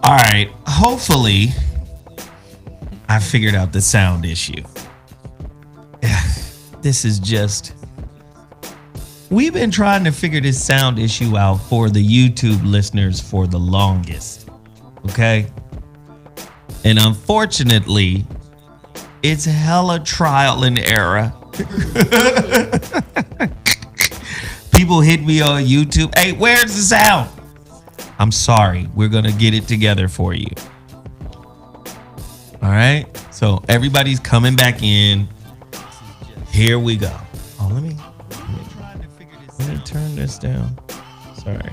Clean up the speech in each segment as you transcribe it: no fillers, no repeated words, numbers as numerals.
All right. Hopefully, I figured out the sound issue. This is just... We've been trying to figure this sound issue out for the YouTube listeners for the longest. Okay? And unfortunately, it's hella trial and error. People hit me on YouTube. Hey, where's the sound? I'm sorry. We're going to get it together for you. All right? So everybody's coming back in. Here we go. Oh, let me turn this down. Sorry.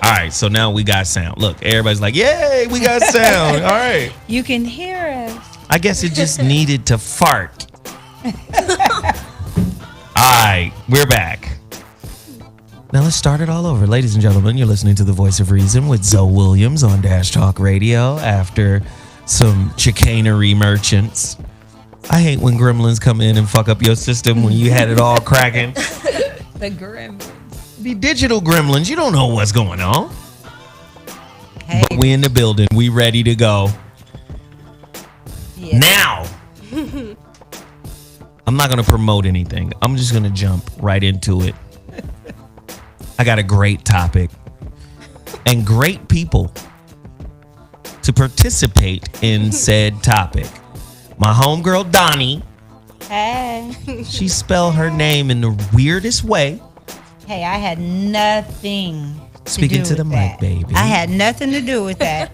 All right, so now we got sound. Look, everybody's like, yay, we got sound. All right. You can hear us. I guess it just needed to fart. All right, we're back. Now let's start it all over. Ladies and gentlemen, you're listening to The Voice of Reason with Zoe Williams on Dash Talk Radio after some chicanery merchants. I hate when gremlins come in and fuck up your system when you had it all cracking. The gremlins. The digital gremlins, you don't know what's going on. Hey. But we in the building. We ready to go. Yeah. Now. I'm not going to promote anything. I'm just going to jump right into it. I got a great topic and great people to participate in said topic. My homegirl, Donnie. Hey. She spelled her name in the weirdest way. Hey, I had nothing Speaking to the mic, baby. I had nothing to do with that.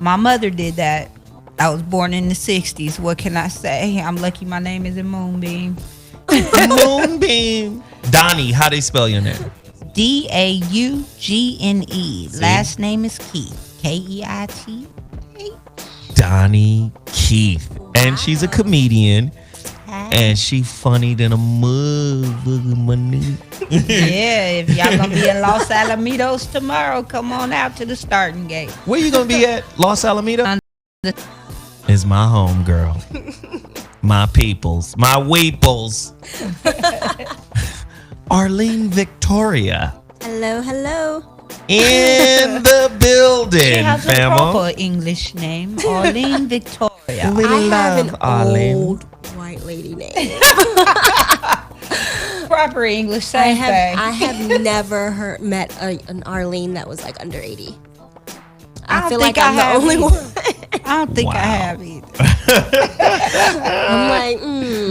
My mother did that. I was born in the 60s. What can I say? I'm lucky my name isn't Moonbeam. Moonbeam. Donnie, how they spell your name? Daugne. See? Last name is Keith. Keith. Donnie Keith. And she's a comedian. And she funny than a motherfucker. Yeah, if y'all gonna be in Los Alamitos tomorrow, come on out to the starting gate. Where you gonna be at? Los Alamitos? Is my home, girl. My peoples. My weeples. Arlene Victoria. Hello, hello. In the building, She has a famo. proper English name, Arlene Victoria. We I have love an Arlene. old white lady name. Proper English, I same thing. have never met an Arlene that was like under 80. I I don't feel think like I'm I the have only either. one. I don't think Wow. I have either. I'm like,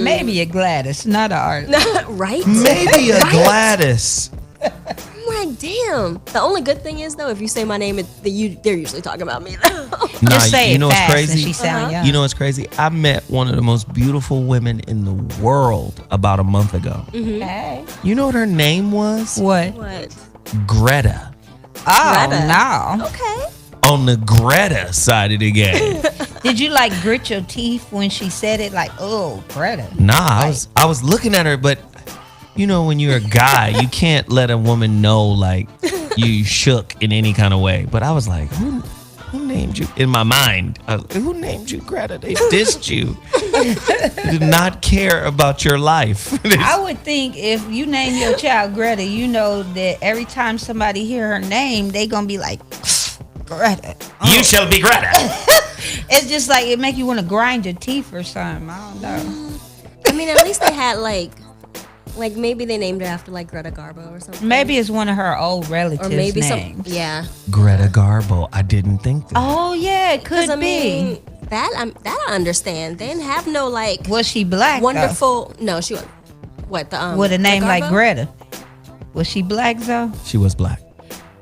Maybe a Gladys, not a Arlene. right? Maybe a Gladys. I'm like, damn. The only good thing is though, if you say my name, they're usually talking about me though. Nah, Just say you it know what's fast and crazy? she sound young. You know what's crazy? I met one of the most beautiful women in the world about a month ago. Hey. You know what her name was? What? What? Greta. Oh, Greta. no. Okay. On the Greta side of the game. Did you like grit your teeth when she said it? Like, oh, Greta. Nah, I was looking at her, but you know, when you're a guy, you can't let a woman know like you shook in any kind of way. But I was like, who named you? In my mind, who named you Greta? They dissed you. They did not care about your life. I would think if you name your child Greta, you know that every time somebody hear her name, they gonna be like, Greta. You shall be Greta. It's just like it make you want to grind your teeth or something. I don't know. I mean, at least they had like maybe they named her after like Greta Garbo or something. Maybe it's one of her old relatives' or maybe names. yeah. Greta Garbo. I didn't think that. Oh yeah, it could 'Cause, I be. mean, that I understand. They didn't have no like Was she black? wonderful. No, she was what the With a name like Garbo? Greta. Was she black though? She was black.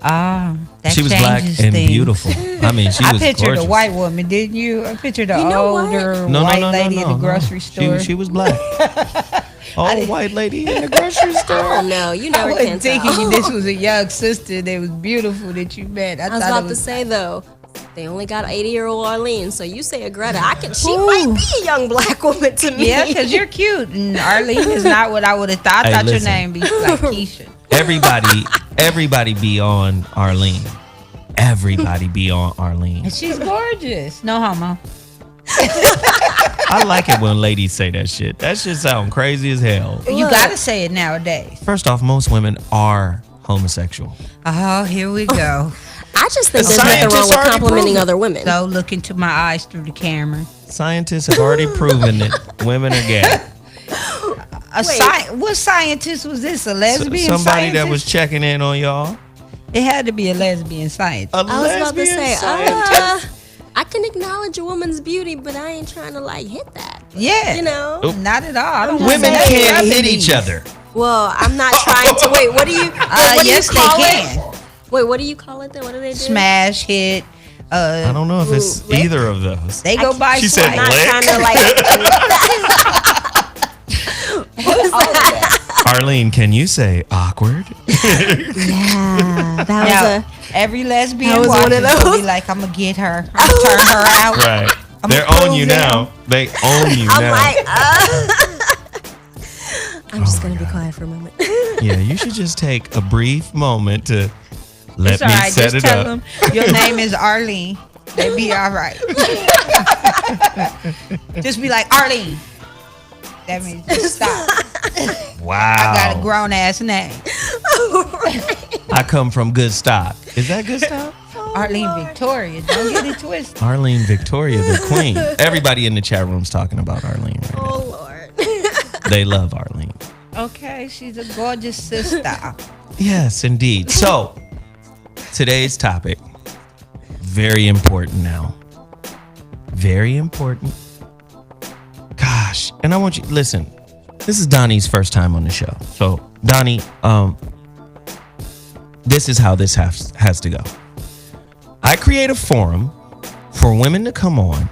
Ah, that She was black changes and things. beautiful. I mean, she I was pictured gorgeous. a white woman, didn't you? I pictured an You know what? older No, white no, lady at the grocery store. She was black. Old white lady in the grocery store. Oh no, you I never can wasn't thinking tell. this was a young sister that was beautiful that you met. I was thought about it to say though, they only got 80-year-old Arlene. So you say a Greta, she might be a young black woman to me. Yeah, because you're cute. And Arlene is not what I would have thought. I Hey, thought listen. your name be like Keisha. Everybody be on Arlene. Everybody be on Arlene. And she's gorgeous. No homo. I like it when ladies say that shit. That shit sound crazy as hell. You got to say it nowadays. First off, most women are homosexual. Oh, here we go. I just think there's nothing Scientists wrong with already complimenting proven. other women. So look into my eyes through the camera. Scientists have already proven that women are gay. What scientist was this? A lesbian Somebody scientist? that was checking in on y'all. It had to be a lesbian scientist. A I was about to lesbian say, scientist. I can acknowledge a woman's beauty, but I ain't trying to like hit that. Yeah. You know? Oop. Not at all. I don't want Women that can't hit rubbing each me. other. Well, I'm not trying to. Wait, what do you? Yes, do you call they it? can. Wait, what do you call it then? What do they do? Smash, hit. I don't know if it's lick. either of those. They go by She said swipe. Not lick. trying to like. Arlene, can you say awkward? Yeah, that Now, every lesbian that was one watches of will those. be like, I'm gonna get her. I'm gonna turn her out. Right. I'm They're gonna on you prove now. They own you I'm now. like, I'm just gonna be quiet for a moment. Yeah, you should just take a brief moment to let It's me all right. set Just it tell up. them your name is Arlene. They be all right. Just be like, Arlene. That means just stop. Wow. I got a grown ass name. I come from good stock. Is that good stock? Arlene Victoria. Don't get it twisted. Arlene Victoria, the queen. Everybody in the chat room's talking about Arlene right now. Oh Lord. They love Arlene. Okay, she's a gorgeous sister. Yes, indeed. So, today's topic, very important now. Very important. Gosh, and I want you, listen, this is Donnie's first time on the show. So, Donnie, this is how this has to go. I create a forum for women to come on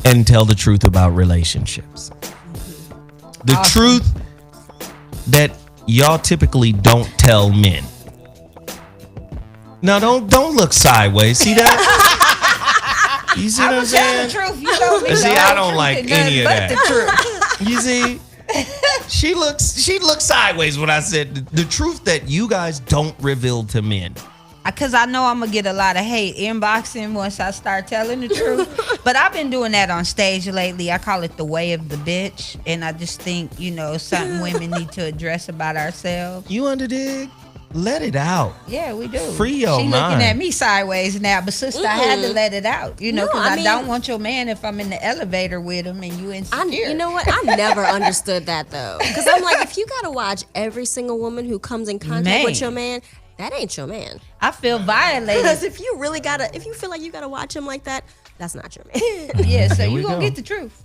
and tell the truth about relationships. The truth that y'all typically don't tell men. Now don't look sideways. See that? You see what I'm saying? Truth, you know me. See, I don't like any of that. The truth. You see? She looks sideways when I said the truth that you guys don't reveal to men. Because I know I'm going to get a lot of hate inboxing once I start telling the truth. But I've been doing that on stage lately. I call it the way of the bitch. And I just think, something women need to address about ourselves. You underdig? Let it out. Yeah, we do. Free your She mind. looking at me sideways now. But sister, I had to let it out. No, Because I I mean- don't want your man if I'm in the elevator with him and you insecure. You know what? I never understood that though, because I'm like, if you gotta watch every single woman who comes in contact with your man, that ain't your man. I feel violated. Because if you feel like you gotta watch him like that, that's not your man. Yeah, so Here we you going go. to get the truth.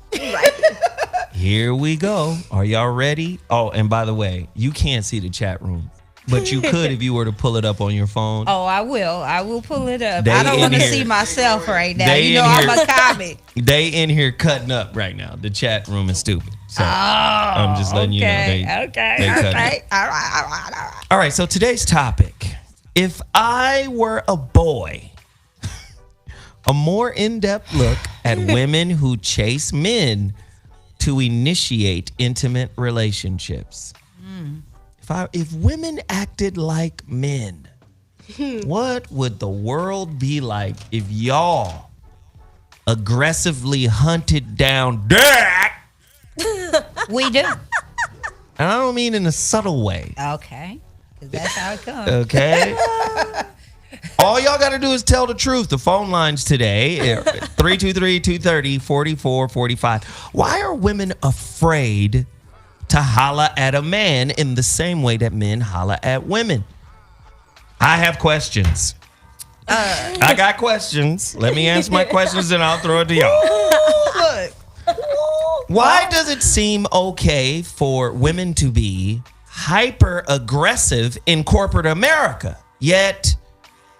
Here we go. Are y'all ready? Oh, and by the way, you can't see the chat room, but you could if you were to pull it up on your phone. Oh, I will. I will pull it up. They I don't in want to here. see myself right now. They You know, in I'm here. a comic. They in here cutting up right now. The chat room is stupid. So I'm just letting you know. They cutting up. All right. All right, so today's topic. If I were a boy, a more in-depth look at women who chase men to initiate intimate relationships. If women acted like men, what would the world be like if y'all aggressively hunted down dick? We do. And I don't mean in a subtle way. Okay. Because that's how it comes. Okay. All y'all got to do is tell the truth. The phone lines today, 323-230-4445. Why are women afraid to holla at a man in the same way that men holla at women? I have questions. I got questions. Let me answer my questions and I'll throw it to y'all. Look. Why does it seem okay for women to be hyper aggressive in corporate America, yet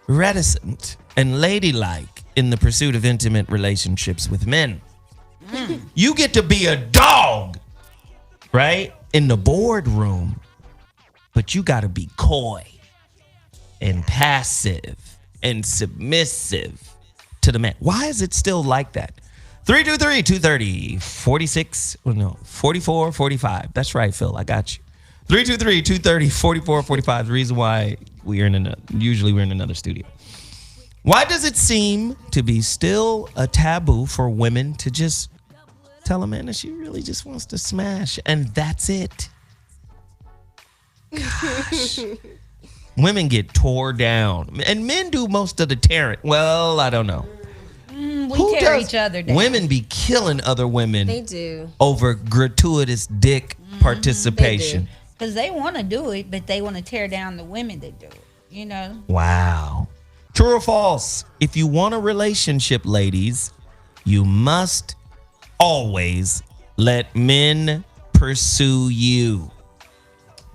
reticent and ladylike in the pursuit of intimate relationships with men? You get to be a dog, right, in the boardroom, but you got to be coy and passive and submissive to the man. Why is it still like that? 323-230-4445. That's right, Phil. I got you. 323-230-4445. The reason why we're in another studio. Why does it seem to be still a taboo for women to just tell a man that she really just wants to smash and that's it? Gosh. women get tore down, and men do most of the tearing. Well, I don't know. We tear each other down. Women be killing other women. They do. Over gratuitous dick participation. Because they want to do it, but they want to tear down the women that do it. You know? Wow. True or false? If you want a relationship, ladies, you must always let men pursue you.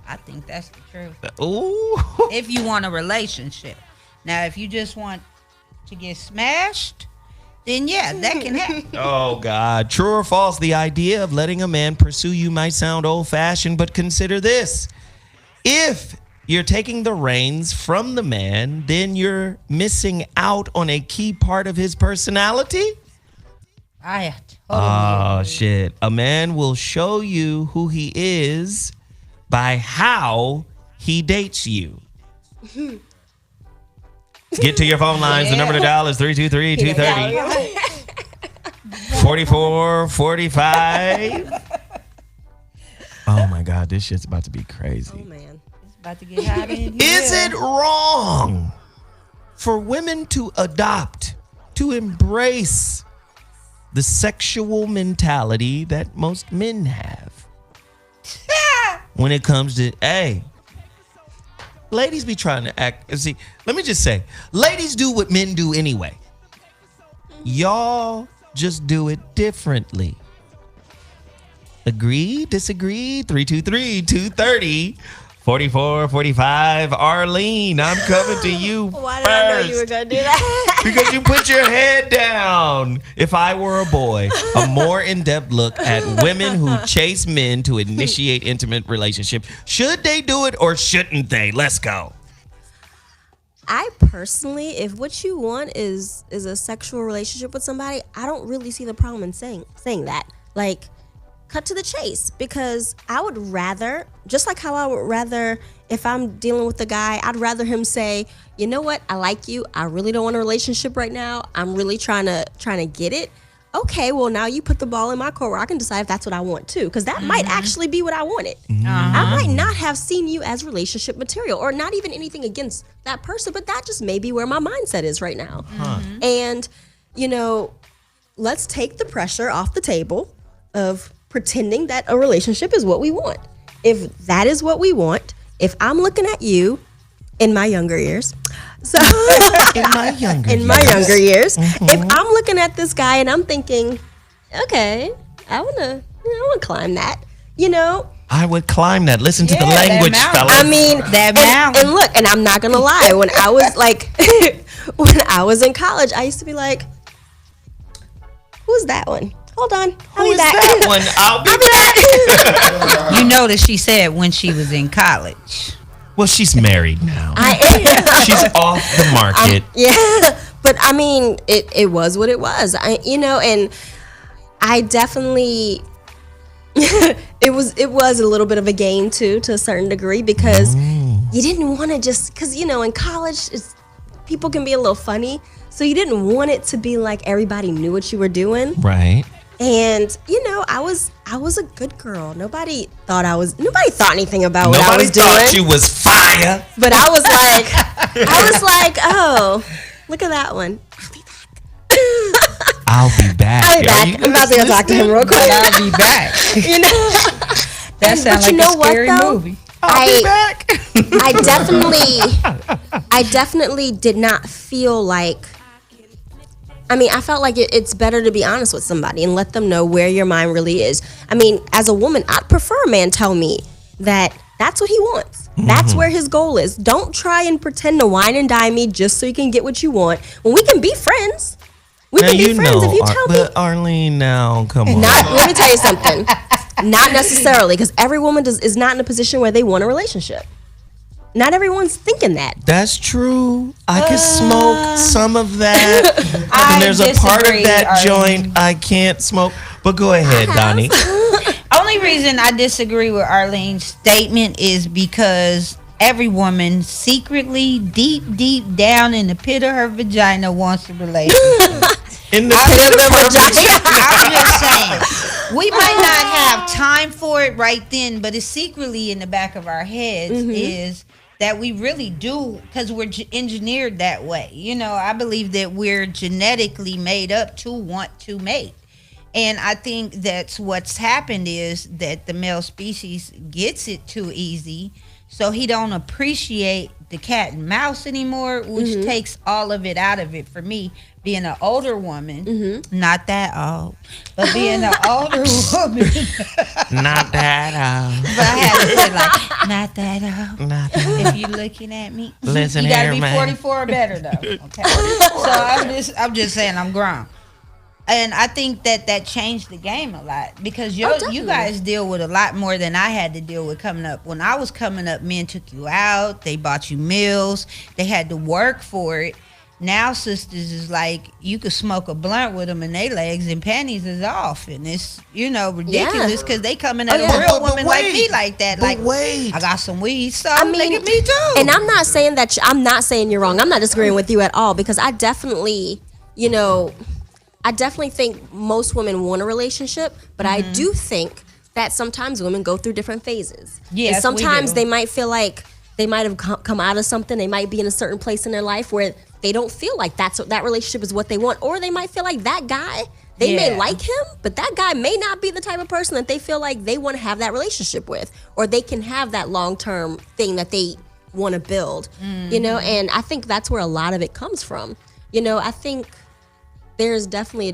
I think that's the truth. Ooh. If you want a relationship. Now, if you just want to get smashed, then yeah, that can happen. Oh, God. True or false? The idea of letting a man pursue you might sound old-fashioned, but consider this. If you're taking the reins from the man, then you're missing out on a key part of his personality. I Oh, totally shit. A man will show you who he is by how he dates you. Get to your phone lines. The number to dial is 323-230-4445. Oh, my God. This shit's about to be crazy. Oh, man. It's about to get hot in here. Is it wrong for women to adopt, to embrace the sexual mentality that most men have? When it comes to, hey, ladies be trying to act. See, let me just say, ladies do what men do anyway. Y'all just do it differently. Agree? Disagree? 323-230-4445. Arlene, I'm coming to you. Why did I know you were going to do that? Because you put your head down. If I were a boy, a more in-depth look at women who chase men to initiate intimate relationship. Should they do it or shouldn't they? Let's go. I personally, if what you want is a sexual relationship with somebody, I don't really see the problem in saying that. Like, cut to the chase, because I would rather, just like how I would rather, if I'm dealing with a guy, I'd rather him say, you know what, I like you, I really don't want a relationship right now, I'm really trying to get it. Okay, well, now you put the ball in my court where I can decide if that's what I want too, because that might actually be what I wanted. I might not have seen you as relationship material, or not even anything against that person, but that just may be where my mindset is right now. And, you know, let's take the pressure off the table of pretending that a relationship is what we want. If that is what we want, if I'm looking at you in my younger years, so In my younger years, if I'm looking at this guy and I'm thinking, okay, I wanna climb that, you know. I would climb that. Listen to the language, fellas. I mean, that mountain. And look, and I'm not gonna lie, when I was like, when I was in college, I used to be like, who's that one? Hold on, I'll Who be is back. that one? I'll be back. You notice she said when she was in college. Well, she's married now. I She's off the market. yeah, but I mean, it was what it was. And I definitely, it was a little bit of a game too, to a certain degree, because you didn't want to just, because in college, people can be a little funny, so you didn't want it to be like everybody knew what you were doing. Right. And I was a good girl. Nobody thought anything about what I was doing. Nobody thought you was fire. But I was like, oh, look at that one. I'll be back. I'll be back. I'm about to go talk to him real quick. I'll be back. That sounds like a scary movie. I'll be back. I definitely did not feel like, I felt like it's better to be honest with somebody and let them know where your mind really is. As a woman, I'd prefer a man tell me that that's what he wants. That's where his goal is. Don't try and pretend to wine and dine me just so you can get what you want. When we can be friends. We can be friends if you tell me. But Arlene, now, come on. Let me tell you something. Not necessarily, because every woman is not in a position where they want a relationship. Not everyone's thinking that. That's true. I can smoke some of that. And there's a part of that Arlene. joint I can't smoke. But go ahead, Donnie. Only reason I disagree with Arlene's statement is because every woman secretly, deep down in the pit of her vagina wants a relationship. In the pit of her vagina. I'm just saying, we might not have time for it right then, but it's secretly in the back of our heads is that we really do, because we're engineered that way. You know, I believe that we're genetically made up to want to mate. And I think that's what's happened is that the male species gets it too easy. So he don't appreciate the cat and mouse anymore, which takes all of it out of it for me. Being an older woman, not that old, but being an older woman. Not that old. But I had to say like, not that old. Not that If you're looking at me, Listen you gotta here, be man. 44 or better though. Okay. So I'm just saying I'm grown. And I think that changed the game a lot because you guys deal with a lot more than I had to deal with coming up. When I was coming up, men took you out, they bought you meals, they had to work for it. Now sisters is like, you could smoke a blunt with them and they legs and panties is off. And it's, ridiculous because they coming at a real woman like me like that. Like, wait. I got some weed, so nigga, me too. And I'm not saying that, I'm not saying you're wrong. I'm not disagreeing with you at all because I definitely, I definitely think most women want a relationship, but I do think that sometimes women go through different phases. Yes, and sometimes they might feel like they might have come out of something. They might be in a certain place in their life where they don't feel like that relationship is what they want. Or they might feel like that guy, they may like him, but that guy may not be the type of person that they feel like they want to have that relationship with. Or they can have that long-term thing that they want to build. And I think that's where a lot of it comes from. I think there's definitely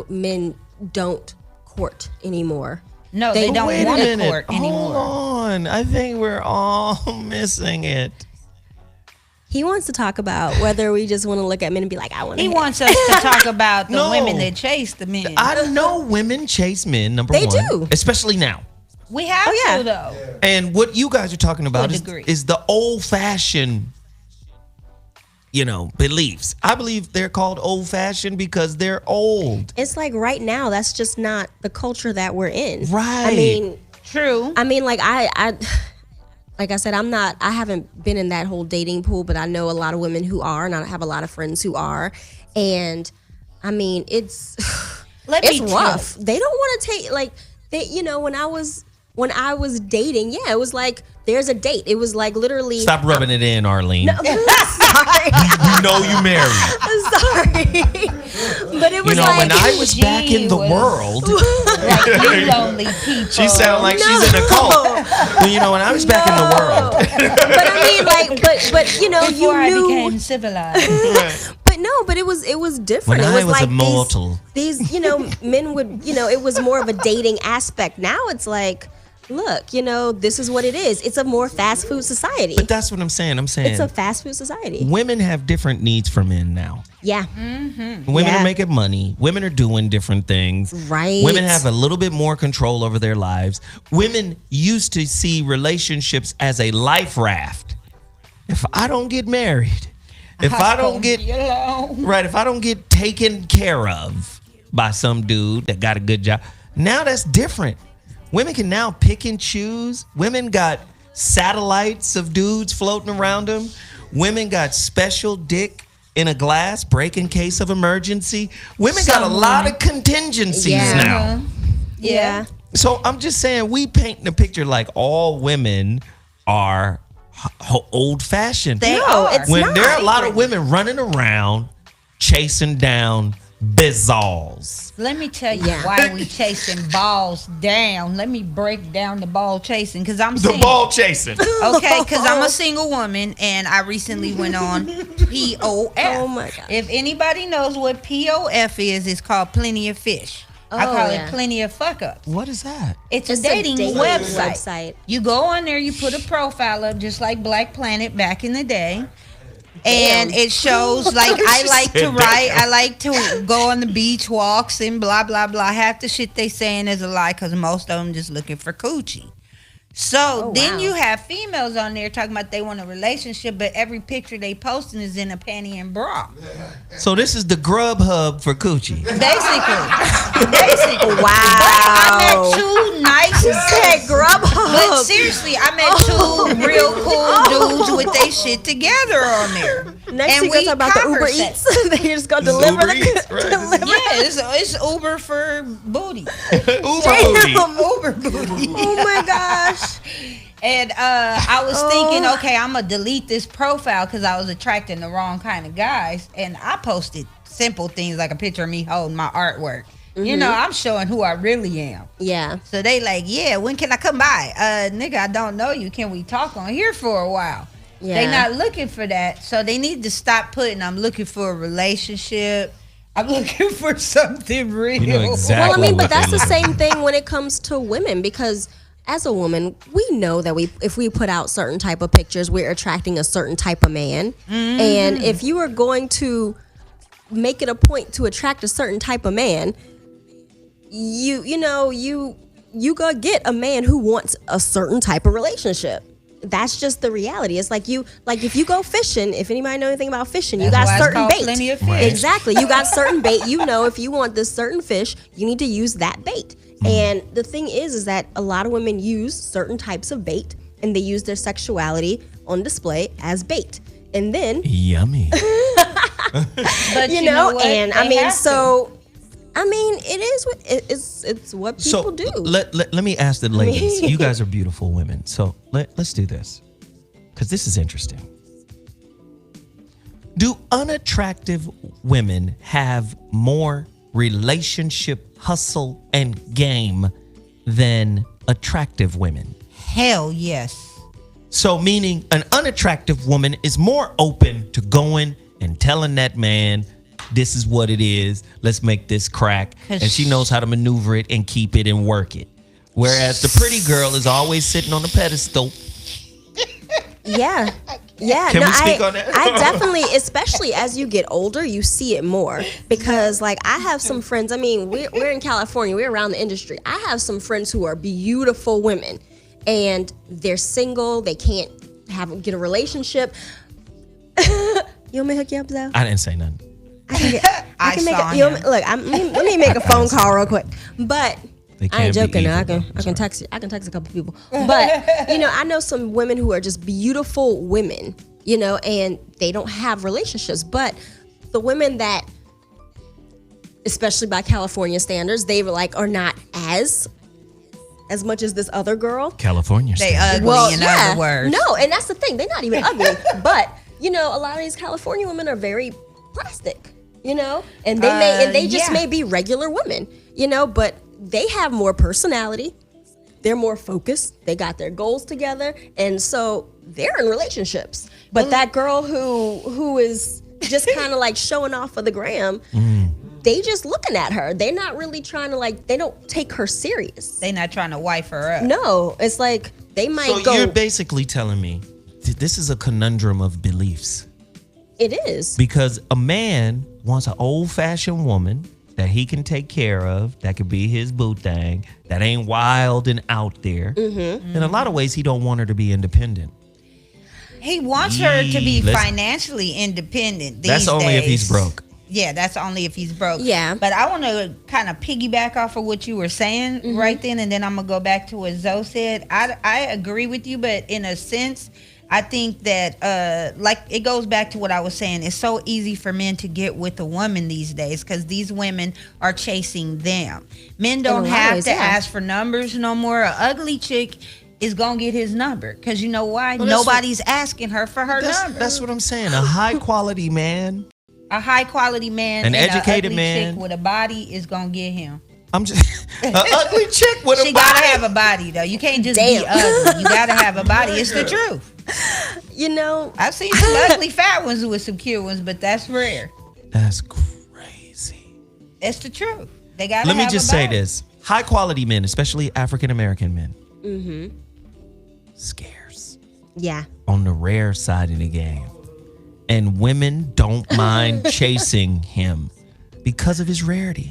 men don't court anymore. No, they don't want to court anymore. Hold on. I think we're all missing it. He wants to talk about whether we just want to look at men and be like, I want to. He wants us to talk about the women that chase the men. I know women chase men, number one. They do. Especially now. We have to, though. And what you guys are talking about is the old-fashioned, beliefs. I believe they're called old-fashioned because they're old. It's like right now, that's just not the culture that we're in. Right. I mean, true. I mean, like like I said, I haven't been in that whole dating pool, but I know a lot of women who are, and I have a lot of friends who are. And I mean, it's rough. They don't want to take, when I was dating, it was like, there's a date. It was like literally. Stop rubbing it in, Arlene. No, sorry. You married. Sorry. But it was when I was back in the world. Like you lonely people. She sounds like she's in a cult. When I was back in the world. But I mean, before I you knew. became civilized. But it was different. When it was I was like immortal. These men would, it was more of a dating aspect. Now it's like, look, this is what it is. It's a more fast food society. But that's what I'm saying. It's a fast food society. Women have different needs for men now. Yeah. Women are making money. Women are doing different things. Right. Women have a little bit more control over their lives. Women used to see relationships as a life raft. If I don't get married, if I don't get taken care of by some dude that got a good job, now that's different. Women can now pick and choose. Women got satellites of dudes floating around them. Women got special dick in a glass break in case of emergency. Women got a lot of contingencies now. Yeah. So I'm just saying, we paint the picture like all women are old-fashioned. No, it's when not. there are a lot of women running around chasing down bizzles. Let me tell you why we chasing balls down. Let me break down the ball chasing because I'm single. The ball chasing. Okay, because I'm a single woman and I recently went on POF. Oh my God. If anybody knows what POF is, it's called Plenty of Fish. I call it Plenty of Fuck Ups. What is that? It's a dating website. website. You go on there, you put a profile up just like Black Planet back in the day. And it shows like I like to write. I like to go on the beach walks and blah blah blah. Half the shit they saying is a lie because most of them just looking for coochie. So then you have females on there talking about they want a relationship, but every picture they posting is in a panty and bra. So this is the grub hub for coochie. Basically. Wow. But I met two nice grub But hub. seriously, I met two real cool dudes with their shit together on there. Next And thing we we're talking about the Uber conversate. Eats. They just gonna deliver Uber Eats, right. deliver. Yeah, it's Uber for booty. Uber booty. Uber booty. Oh my gosh. And I was thinking, okay, I'm gonna delete this profile because I was attracting the wrong kind of guys. And I posted simple things like a picture of me holding my artwork. You know, I'm showing who I really am. Yeah. So they like, yeah, when can I come by? Nigga, I don't know you. Can we talk on here for a while? Yeah. They not looking for that. So they need to stop putting, I'm looking for a relationship. I'm looking for something real. You know exactly. Well, I mean, but what that's they the look same thing when it comes to women, because as a woman, we know that if we put out certain type of pictures, we're attracting a certain type of man. And if you are going to make it a point to attract a certain type of man, you go get a man who wants a certain type of relationship. That's just the reality. It's like if you go fishing, if anybody know anything about fishing, you got certain bait. Plenty of fish. Right. Exactly. You got certain bait. You know, if you want this certain fish, you need to use that bait. And the thing is that a lot of women use certain types of bait, and they use their sexuality on display as bait. And then yummy. But you know what? and I They mean, have so I mean, it is what it's what people So do. let me ask the ladies. You guys are beautiful women. So let's do this, because this is interesting. Do unattractive women have more relationship hustle and game than attractive women? Hell yes. So meaning an unattractive woman is more open to going and telling that man, this is what it is, let's make this crack. And she knows how to maneuver it and keep it and work it. Whereas the pretty girl is always sitting on the pedestal. Yeah. Yeah. Can we speak on that? I definitely, especially as you get older, you see it more. Because like I have some friends, I mean, we're in California, we're around the industry. I have some friends who are beautiful women and they're single, they can't get a relationship. You want me to hook you up, Zoe? I didn't say nothing. I make saw a, you him. want me- look, let me make a phone call real quick. But They I ain't can't be joking. I evil, can though. text you. I can text a couple people. But you know, I know some women who are just beautiful women, you know, and they don't have relationships. But the women that, especially by California standards, they are not as much as this other girl. California. They standard. ugly, in other words. No, and that's the thing. They're not even ugly. But you know, a lot of these California women are very plastic, you know, and they just may be regular women, you know, but they have more personality. They're more focused. They got their goals together, and so they're in relationships. But that girl who is just kind of like showing off for the gram, they just looking at her. They're not really trying to they don't take her serious. They not trying to wife her up. No, it's like they might So go. you're basically telling me this is a conundrum of beliefs. It is. Because a man wants an old-fashioned woman that he can take care of, that could be his boo thing, that ain't wild and out there. In a lot of ways, he don't want her to be independent. He wants her to be Let's- financially independent these That's only if he's days. broke. Yeah, that's only if he's broke. Yeah. But I want to kind of piggyback off of what you were saying right then, and then I'm going to go back to what Zoe said. I agree with you, but in a sense, I think that it goes back to what I was saying. It's so easy for men to get with a woman these days because these women are chasing them. Men don't In a lot of have ways, to yeah. ask for numbers no more. An ugly chick is going to get his number because you know why? Well, that's Nobody's asking her for her number. That's what I'm saying. A high-quality man. A high quality man, An and educated ugly man. chick with a body is gonna get him. I'm just an ugly chick with She a gotta body. have a body though. You can't just Damn. be ugly. You gotta have a body. It's the truth. You know, I've seen some ugly fat ones with some cute ones, but that's rare. That's crazy. It's the truth. They gotta. Let me have just a say body. this: high-quality men, especially African-American men, scarce. yeah. On the rare side of the game. And women don't mind chasing him because of his rarity.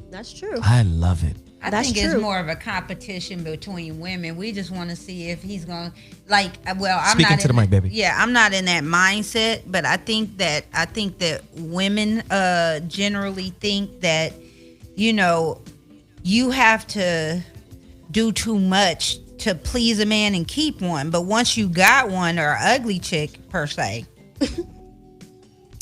That's true. I love it. I That's think true. it's more of a competition between women. We just want to see if he's going to I'm Speaking not to the mic, baby. Yeah, I'm not in that mindset, but I think that women generally think that, you know, you have to do too much to please a man and keep one. But once you got one, or an ugly chick per se,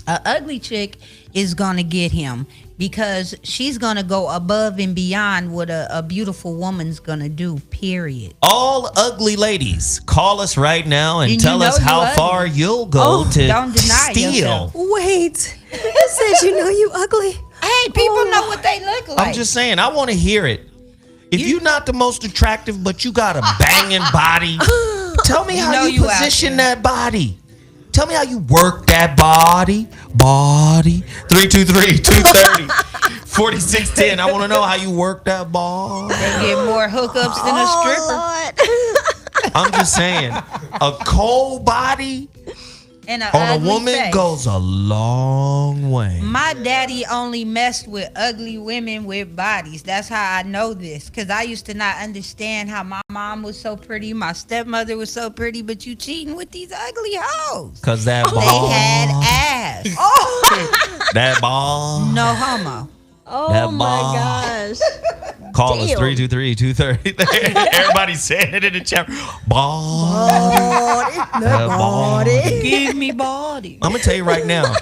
A ugly chick is gonna get him because she's gonna go above and beyond what a beautiful woman's gonna do. Period. All ugly ladies, call us right now and And tell you us know how you ugly. far you'll go to don't deny steal. yourself. Wait, you said you know you ugly. Hey, people know what they look like. I'm just saying, I want to hear it. If you're not the most attractive, but you got a banging body, tell me how know you you out position there. that body. Tell me how you work that body. 323-230-4610. I want to know how you work that body. They get more hookups than a stripper. Lord. I'm just saying, a cold body And on a ugly woman face. goes a long way. My daddy only messed with ugly women with bodies. That's how I know this. Because I used to not understand how my mom was so pretty, my stepmother was so pretty, but you cheating with these ugly hoes. Cause that They ball, had ass. that ball. No homo. Oh That my ball. gosh. Call us Damn. 323-230. Everybody's saying it in the chat. Ball. That ball. Give me body. I'm gonna tell you right now.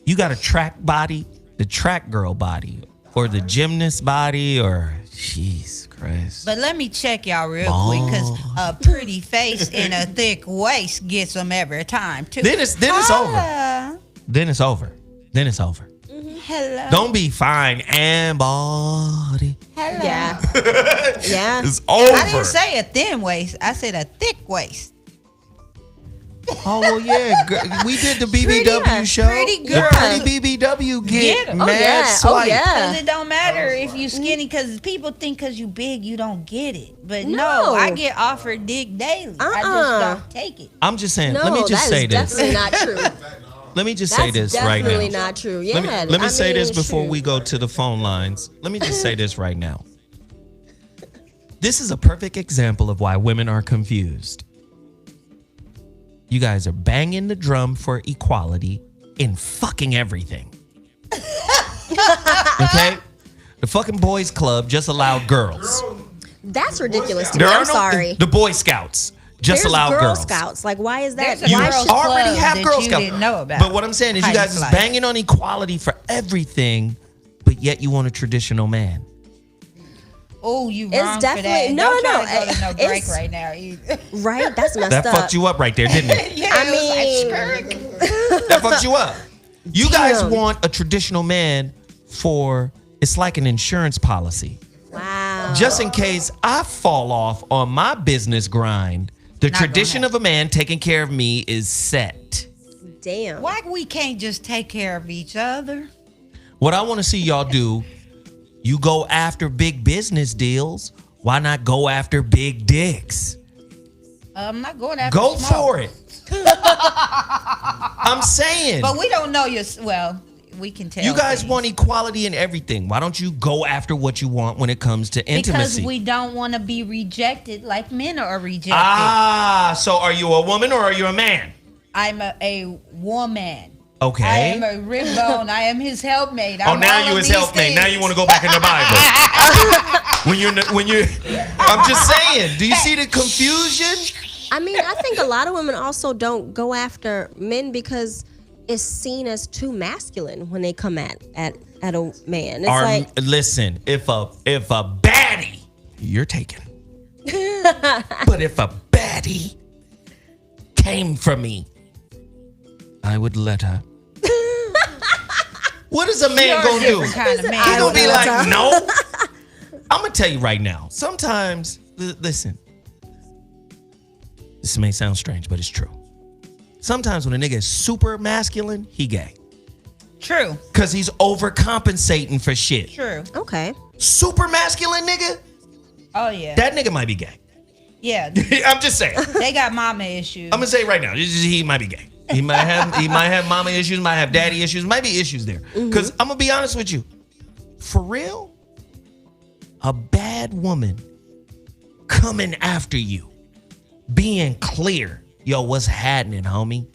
You got a track body, the track girl body, or the gymnast body, or jeez Christ. But let me check y'all real quick, because a pretty face and a thick waist gets them every time, too. Then it's over. Holla. Then it's over. Then it's over. Hello. Don't be fine and body. Hello. Yeah. Yeah. It's over. I didn't say a thin waist. I said a thick waist. Oh well, yeah. We did the BBW Pretty- show. pretty The girl. pretty BBW Get get 'em. mad Oh, yeah. Oh, swipe. yeah. Because it don't matter if you skinny, because people think because you big, you don't get it. But no, No. I get offered dick daily. I just don't take it. I'm just saying. No, let me just that say is this. definitely not true. Let me just say That's this right now. definitely not true. Yeah. Let me I say mean, this it's before true. we go to the phone lines. Let me just say this right now. This is a perfect example of why women are confused. You guys are banging the drum for equality in fucking everything. Okay? The fucking boys club just allowed girls. That's ridiculous to me. There I'm are no sorry. the Boy Scouts just There's allow Girl girls. Scouts. Like, why is that? There's a You Why Girl should, Club already have that Girl you Scouts. didn't know about. But what I'm saying is you How guys you is like. banging on equality for everything, but yet you want a traditional man. Oh, you It's wrong for that. definitely- no, Don't try no, to go to no it's- break right now either. right? That's messed That up. fucked you up right there, didn't it? Yeah, I it was mean- That fucked you up. You guys Damn. want a traditional man for, it's like an insurance policy. Wow. Just in case I fall off on my business grind, the Not gonna tradition of a man taking care of me is set. Damn. Why we can't just take care of each other? What I want to see y'all do, you go after big business deals. Why not go after big dicks? I'm not going after Go smoke. for it. I'm saying. But we don't know your. Well, we can tell. You guys things. want equality in everything. Why don't you go after what you want when it comes to intimacy? Because we don't want to be rejected like men are rejected. So are you a woman or are you a man? I'm a woman. Okay. I am a rib bone. I am his helpmate. Oh, I'm now all you of his these helpmate. Now you things. want to go back in the Bible. when you, I'm just saying. Do you see the confusion? I mean, I think a lot of women also don't go after men because it's seen as too masculine when they come at a man. It's like, Listen, if a baddie, you're taken. But if a baddie came from me, I would let her. What is a man You're a gonna do? different kind of man. He gonna be let like, her. no. I'm gonna tell you right now. Sometimes, listen. This may sound strange, but it's true. Sometimes when a nigga is super masculine, he gay. True. Cause he's overcompensating for shit. True. okay. Super masculine nigga, Oh yeah. that nigga might be gay. Yeah. I'm just saying. They got mama issues. I'm gonna say it right now. He might be gay. He might have mama issues, might have daddy issues, might be issues there. Cause I'm gonna be honest with you. For real, a bad woman coming after you, being clear, yo, what's happening, homie?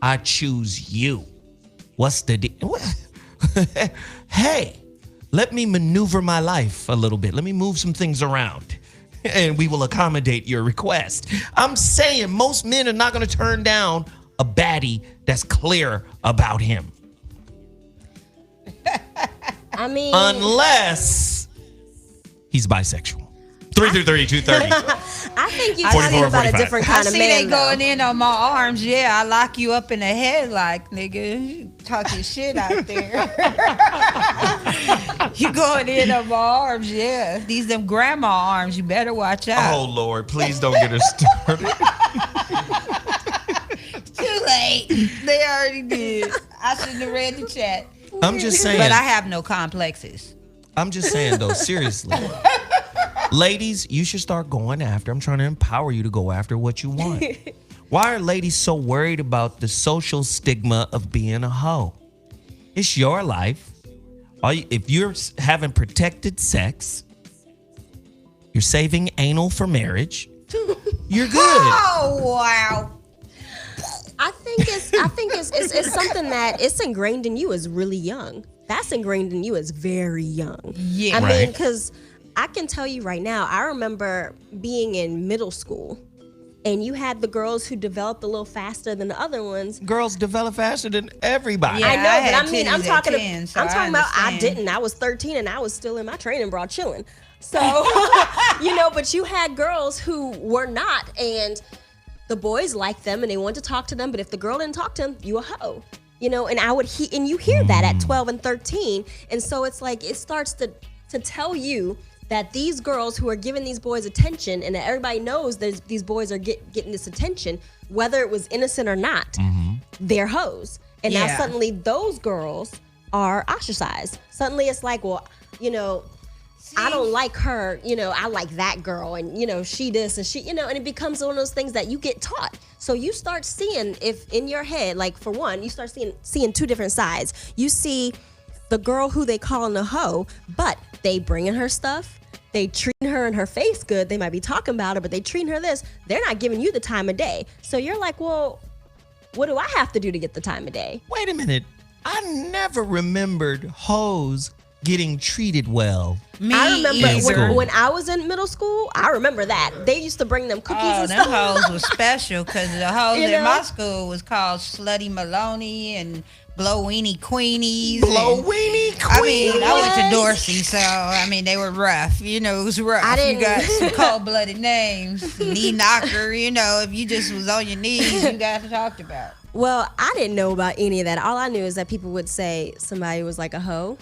I choose you. What's the deal? Hey, let me maneuver my life a little bit. Let me move some things around. And we will accommodate your request. I'm saying most men are not going to turn down a baddie that's clear about him. I mean, Unless he's bisexual. 333-230. I think you I talking about a 45. different I kind of see man. they though. going in on my arms. Yeah, I lock you up in the head like, nigga, you talking shit out there. You going in on my arms, yeah. These them grandma arms. You better watch out. Oh, Lord, please don't get us started. Too late. They already did. I shouldn't have read the chat. I'm just saying. But I have no complexes. I'm just saying, though, seriously. Ladies, you should start going after. I'm trying to empower you to go after what you want. Why are ladies so worried about the social stigma of being a hoe? It's your life. If you're having protected sex, you're saving anal for marriage, you're good. Oh, wow. I think it's something that it's ingrained in you as really young. That's ingrained in you as very young. Yeah. I mean, Right. because I can tell you right now, I remember being in middle school, and you had the girls who developed a little faster than the other ones. Girls develop faster than everybody. Yeah. I know, I but had I mean, I'm titties at talking. 10, so I'm I talking about. I understand. didn't. I was 13, and I was still in my training bra chilling. So, but you had girls who were not, and the boys liked them, and they wanted to talk to them. But if the girl didn't talk to them, you a hoe. And I would and you hear that at 12 and 13, and so it's like it starts to tell you that these girls who are giving these boys attention, and that everybody knows that these boys are getting this attention, whether it was innocent or not, they're hoes. And now Yeah. suddenly those girls are ostracized. Suddenly it's like, well, I don't like her, I like that girl, and she this and she, and it becomes one of those things that you get taught. So you start seeing, if in your head, like for one, you start seeing two different sides. You see the girl who they calling a hoe, but they bringing her stuff. They treating her in her face good. They might be talking about her, but they treating her this. They're not giving you the time of day. So you're like, well, what do I have to do to get the time of day? Wait a minute. I never remembered hoes getting treated well. Me I remember In school. when I was in middle school, I remember that. They used to bring them cookies Oh, and them stuff. hoes was special because the hoes You in know? my school was called Slutty Maloney and Blow-weenie Queenies. Blow-weenie I mean, I went to What? Dorsey, so, they were rough. It was rough. I didn't- You got some cold-blooded names. Knee knocker, if you just was on your knees, you got talked about. Well, I didn't know about any of that. All I knew is that people would say somebody was like a hoe.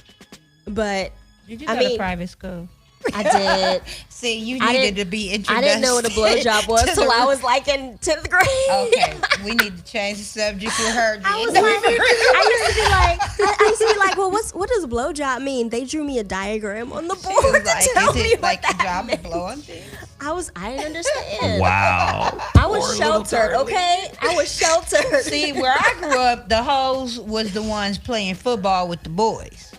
But Did you I go to mean- private school? I did. See, you I needed didn't- to be introduced. I didn't know what a blowjob was to till the- I was like in 10th grade. Okay, we need to change the subject with her. I was then. like, I used to be like, well, what does blowjob mean? They drew me a diagram on the She board was to like, tell is me it what like the that job of meant. blowing things? I didn't understand. Wow. I was Poor little sheltered, darling. okay? I was sheltered. See, where I grew up, the hoes was the ones playing football with the boys.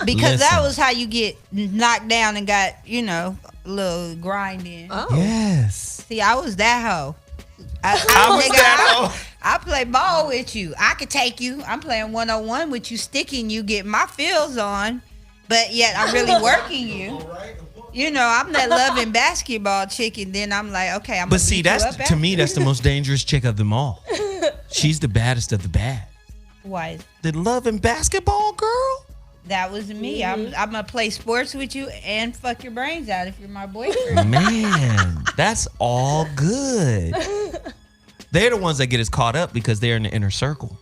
Because that Listen. was how you get knocked down and got, a little grinding. Oh. Yes. See, I was that hoe. I was that hoe. I play ball with you. I could take you. I'm playing 1-on-1 with you, sticking you, getting my feels on, but yet I'm really working you. I'm that loving basketball chick, and then I'm like, okay, I'm. But see, that's to me, that's the most dangerous chick of them all. She's the baddest of the bad. Why? The loving basketball girl? That was me. Mm-hmm. I'm gonna play sports with you and fuck your brains out if you're my boyfriend. Man, that's all good. They're the ones that get us caught up because they're in the inner circle.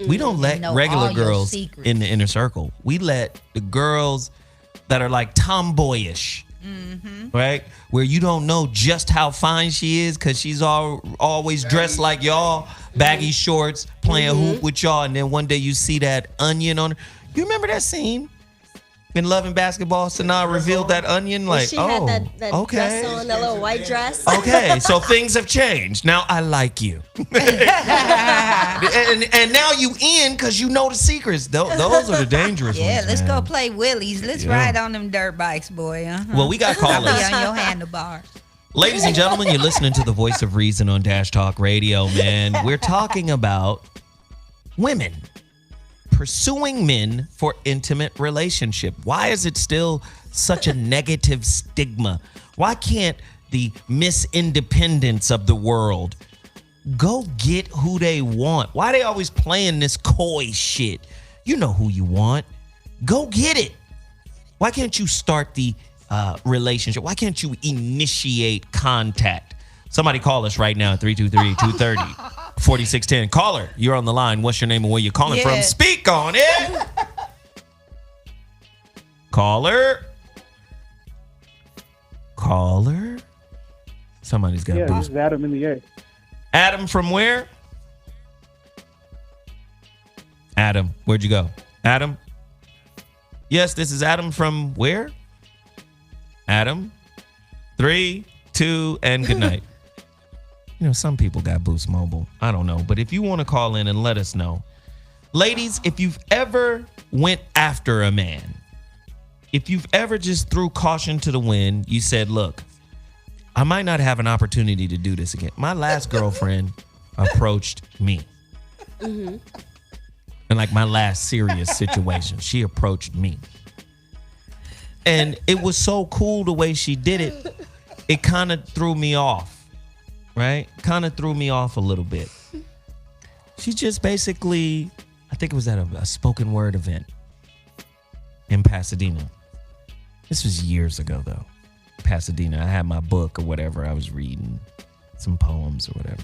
We don't let Know regular all your girls secrets. in the inner circle. We let the girls that are like tomboyish, right? Where you don't know just how fine she is because she's always dressed like y'all, baggy shorts, playing hoop with y'all, and then one day you see that onion on her. You remember that scene in Love and Basketball? Sanaa revealed that onion like, she oh, had that okay. dress on, that little white dress. Okay, so things have changed. Now I like you. and now you in because you know the secrets. Those are the dangerous ones. Yeah, let's go man. play Willies. Let's Yeah. ride on them dirt bikes, boy. Well, we got I'll be callers. on your handlebars. Ladies and gentlemen, you're listening to the Voice of Reason on Dash Talk Radio, man. We're talking about women pursuing men for intimate relationship. Why is it still such a negative stigma? Why can't the Miss Independence of the world go get who they want. Why they always playing this coy shit? You know who you want. Go get it. Why can't you start the relationship? Why can't you initiate contact? Somebody call us right now at 323-230-4610. Caller, you're on the line. What's your name and where you calling from? Speak on it. Caller. Somebody's got Yeah, boost. this is Adam in the air. Adam from where? Adam, where'd you go? Adam? Yes, this is Adam from where? Adam? 3, 2, and good night. You know, some people got Boost Mobile. I don't know. But if you want to call in and let us know. Ladies, if you've ever went after a man, if you've ever just threw caution to the wind, you said, look, I might not have an opportunity to do this again. My last girlfriend approached me. Mm-hmm. And like my last serious situation, she approached me. And it was so cool the way she did it. It kind of threw me off, right? Kind of threw me off a little bit. She just basically, I think it was at a spoken word event in Pasadena. This was years ago, though. Pasadena. I had my book or whatever. I was reading some poems or whatever.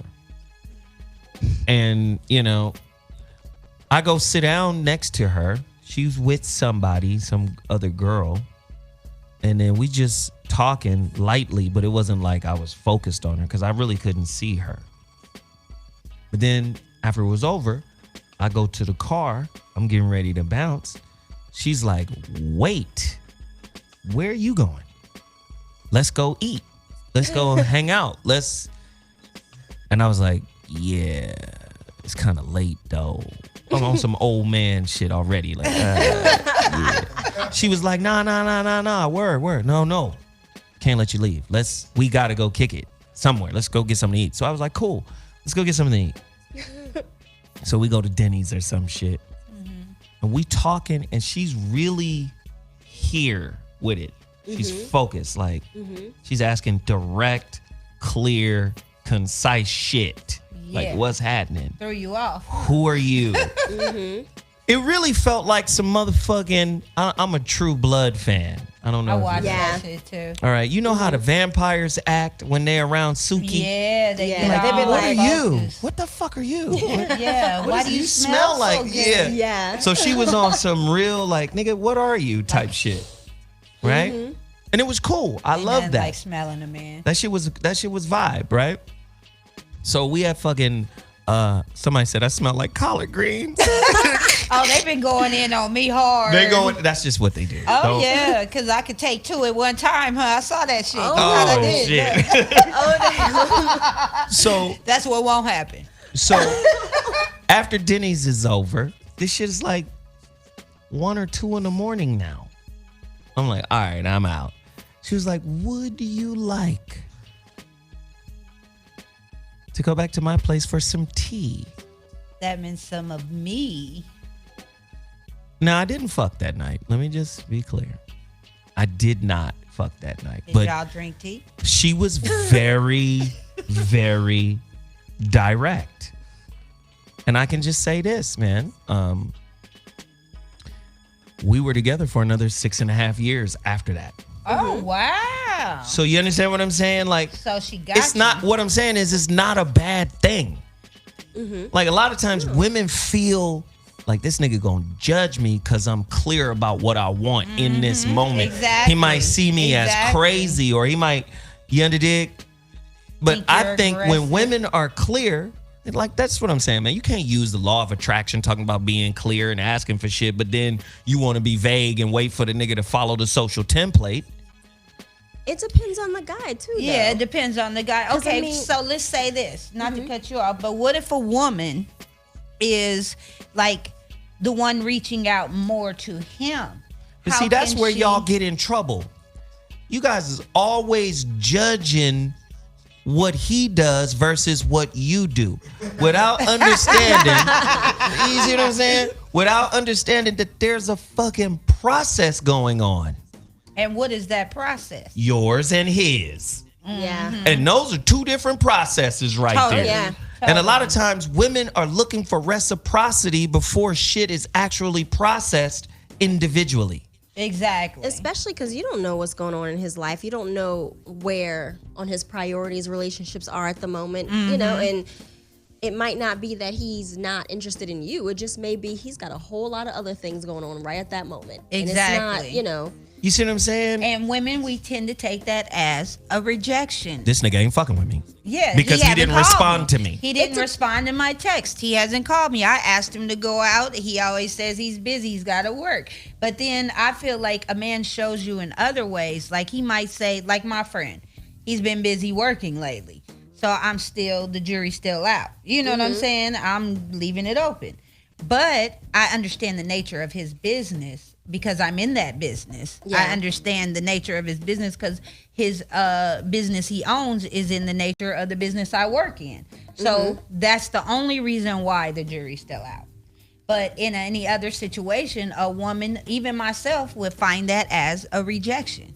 And, you know, I go sit down next to her. She's with somebody, some other girl. And then we just talking lightly, but it wasn't like I was focused on her because I really couldn't see her. But then after it was over, I go to the car. I'm getting ready to bounce. She's like, wait, where are you going? Let's go eat. Let's go hang out. And I was like, yeah, it's kind of late though. I'm on some old man shit already. Like, yeah. She was like, nah, word. No. Can't let you leave. We gotta go kick it somewhere. Let's go get something to eat. So I was like, cool. Let's go get something to eat. So we go to Denny's or some shit. Mm-hmm. And we talking and she's really here with it. She's focused. Like, she's asking direct, clear, concise shit. Yeah. Like, what's happening? Threw you off. Who are you? It really felt like some motherfucking, I'm a True Blood fan. I don't know. I watched that shit too. All right. You know how the vampires act when they're around Suki? Yeah, they get like, they be all What are you? focused. What the fuck are you? Yeah, why do you smell like? so good? Yeah. So she was on some real like, nigga, what are you type shit. Right? And it was cool. I love that. Like smelling a man. That shit was vibe, right? So we had fucking somebody said I smell like collard greens. Oh, they've been going in on me hard. That's just what they do. Oh, yeah, because I could take 2 at one time, huh? I saw that shit. Oh, did. shit. So That's what won't happen. So after Denny's is over, this shit is like 1 or 2 in the morning now. I'm like, all right, I'm out. She was like, would you like to go back to my place for some tea? That meant some of me. No, I didn't fuck that night. Let me just be clear. I did not fuck that night. Did But y'all drink tea? she was very, very direct. And I can just say this, man. We were together for another 6.5 years after that. Oh, wow. So you understand what I'm saying? Like, So she got it's not, what I'm saying is it's not a bad thing. Like a lot of times women feel like this nigga gonna judge me because I'm clear about what I want in this moment. Exactly. He might see me as crazy or he might, you underdig? But Think I you're think when aggressive. women are clear, like that's what I'm saying, man. You can't use the law of attraction talking about being clear and asking for shit, but then you want to be vague and wait for the nigga to follow the social template. It depends on the guy too. Yeah, it though. depends on the guy. 'Cause, Okay, I mean- so let's say this, not to cut you off, but what if a woman is like the one reaching out more to him? But How see, that's can where she- y'all get in trouble. You guys is always judging what he does versus what you do without understanding. You see what I'm saying? Without understanding that there's a fucking process going on. And what is that process? Yours and his. Yeah. And those are two different processes right Totally. there. Yeah. And a lot of times women are looking for reciprocity before shit is actually processed individually. Exactly. Especially because you don't know what's going on in his life. You don't know where on his priorities relationships are at the moment, you know, and it might not be that he's not interested in you. It just may be he's got a whole lot of other things going on right at that moment. Exactly. And it's not, you know. You see what I'm saying? And women, we tend to take that as a rejection. This nigga ain't fucking with me. Yeah, Because he didn't hasn't called respond to me. He didn't respond to my text. He hasn't called me. I asked him to go out. He always says he's busy. He's got to work. But then I feel like a man shows you in other ways. Like he might say, like my friend, he's been busy working lately. So the jury's still out. You know what I'm saying? I'm leaving it open. But I understand the nature of his business because I'm in that business. Yeah. I understand the nature of his business because his business he owns is in the nature of the business I work in. So that's the only reason why the jury's still out. But in any other situation, a woman, even myself, would find that as a rejection.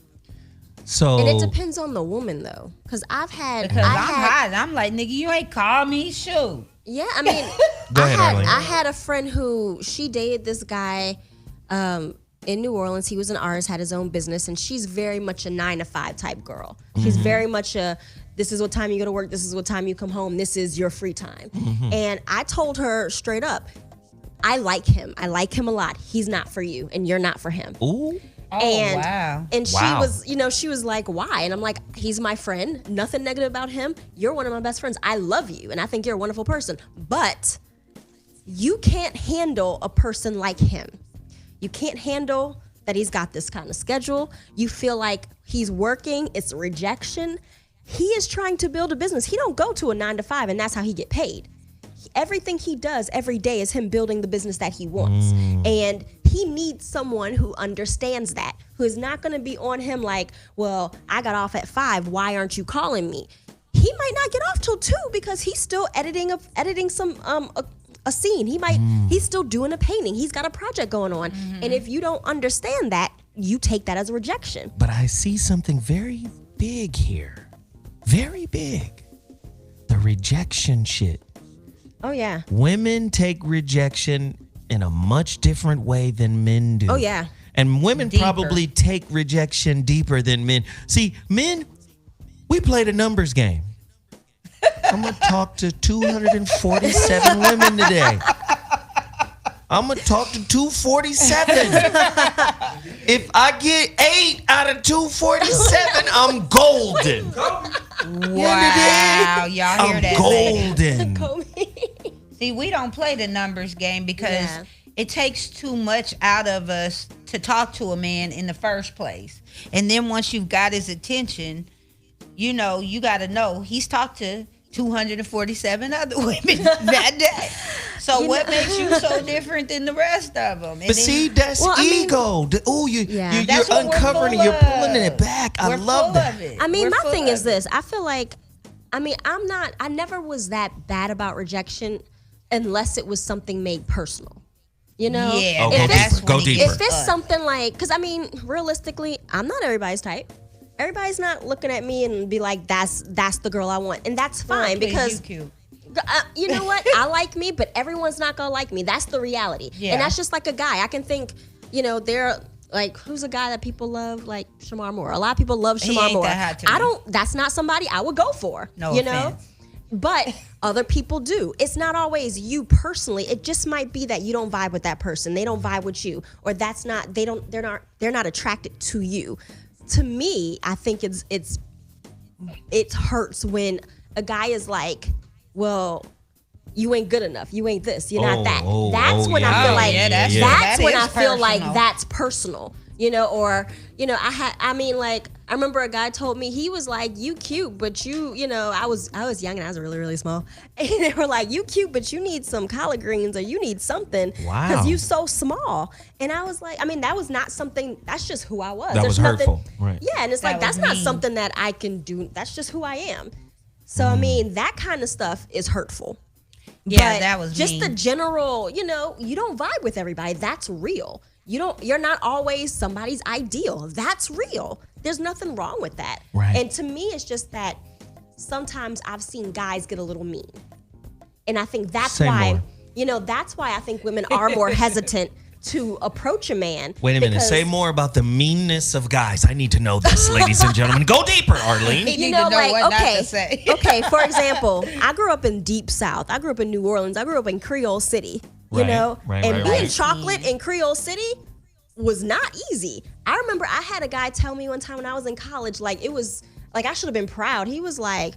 So And it depends on the woman, though. Because I'm hot. I'm like, nigga, you ain't called me. Shoot. Yeah, I mean, Go ahead, Arlene. I had a friend who she dated this guy in New Orleans. He was an artist, had his own business, and she's very much a 9-to-5 type girl. She's very much this is what time you go to work, this is what time you come home, this is your free time. And I told her straight up, I like him. I like him a lot. He's not for you, and you're not for him. Ooh. Oh, wow. And she Wow. was, she was like, why? And I'm like, he's my friend. Nothing negative about him. You're one of my best friends. I love you. And I think you're a wonderful person. But you can't handle a person like him. You can't handle that he's got this kind of schedule. You feel like he's working. It's rejection. He is trying to build a business. He don't go to a 9-to-5 and that's how he get paid. Everything he does every day is him building the business that he wants. And he needs someone who understands that, who is not going to be on him like, well, I got off at 5. Why aren't you calling me? He might not get off till 2 because he's still editing some a scene. He's still doing a painting. He's got a project going on. And if you don't understand that, you take that as a rejection. But I see something very big here. Very big. The rejection shit. Oh, yeah. Women take rejection in a much different way than men do. Oh, yeah. And women Deeper. probably take rejection deeper than men. See, men, we play the numbers game. I'm going to talk to 247 women today. I'm going to talk to 247. If I get 8 out of 247, I'm golden. Wow. Y'all hear that? lady? Golden. See, we don't play the numbers game because Yeah. it takes too much out of us to talk to a man in the first place. And then once you've got his attention, you got to know he's talked to 247 other women that day. So what makes you so different than the rest of them? But see, that's ego. You're That's what we're uncovering full it. You're of. pulling it back. I We're love full that. of it. I mean, We're my full thing of is it. this. I never was that bad about rejection unless it was something made personal. You know? Yeah, Oh, and go that's deeper, go when it deeper. gets If it's us. something like, because I mean, realistically, I'm not everybody's type. Everybody's not looking at me and be like, that's the girl I want. And that's fine Please, because you cute. you know what? I like me, but everyone's not gonna like me. That's the reality. Yeah. And that's just like a guy. I can think, they're like, who's a guy that people love? Like Shamar Moore. A lot of people love He Shamar ain't Moore. that hot to me. That's not somebody I would go for. No you offense. know? But other people do. It's not always you personally. It just might be that you don't vibe with that person. They don't vibe with you, or they're not attracted to you. To me, I think it hurts when a guy is like, well, you ain't good enough. You ain't this. You're not that. That's when I feel like that's that's when is I feel like personal. that's personal. I remember a guy told me, he was like, you cute, but I was young and I was really, really small. And they were like, you cute, but you need some collard greens or you need something. Wow. Because you so small. And I was like, that was not something, that's just who I was. That was There's nothing- hurtful. Right. Yeah, and it's That like, that's was not mean. something that I can do. That's just who I am. So, that kind of stuff is hurtful. Yeah, But that was just mean. the general, you don't vibe with everybody. That's real. you're not always somebody's ideal. That's real. There's nothing wrong with that. Right. And to me, it's just that sometimes I've seen guys get a little mean. And I think that's Say why, more. That's why I think women are more hesitant to approach a man. Wait a minute. because, Say more about the meanness of guys. I need to know this, ladies and gentlemen. Go deeper, Arlene. You need to know what not to say. Okay, for example, I grew up in Deep South. I grew up in New Orleans. I grew up in Creole City. And being chocolate in Creole City was not easy. I remember I had a guy tell me one time when I was in college, like it was like I should have been proud. He was like,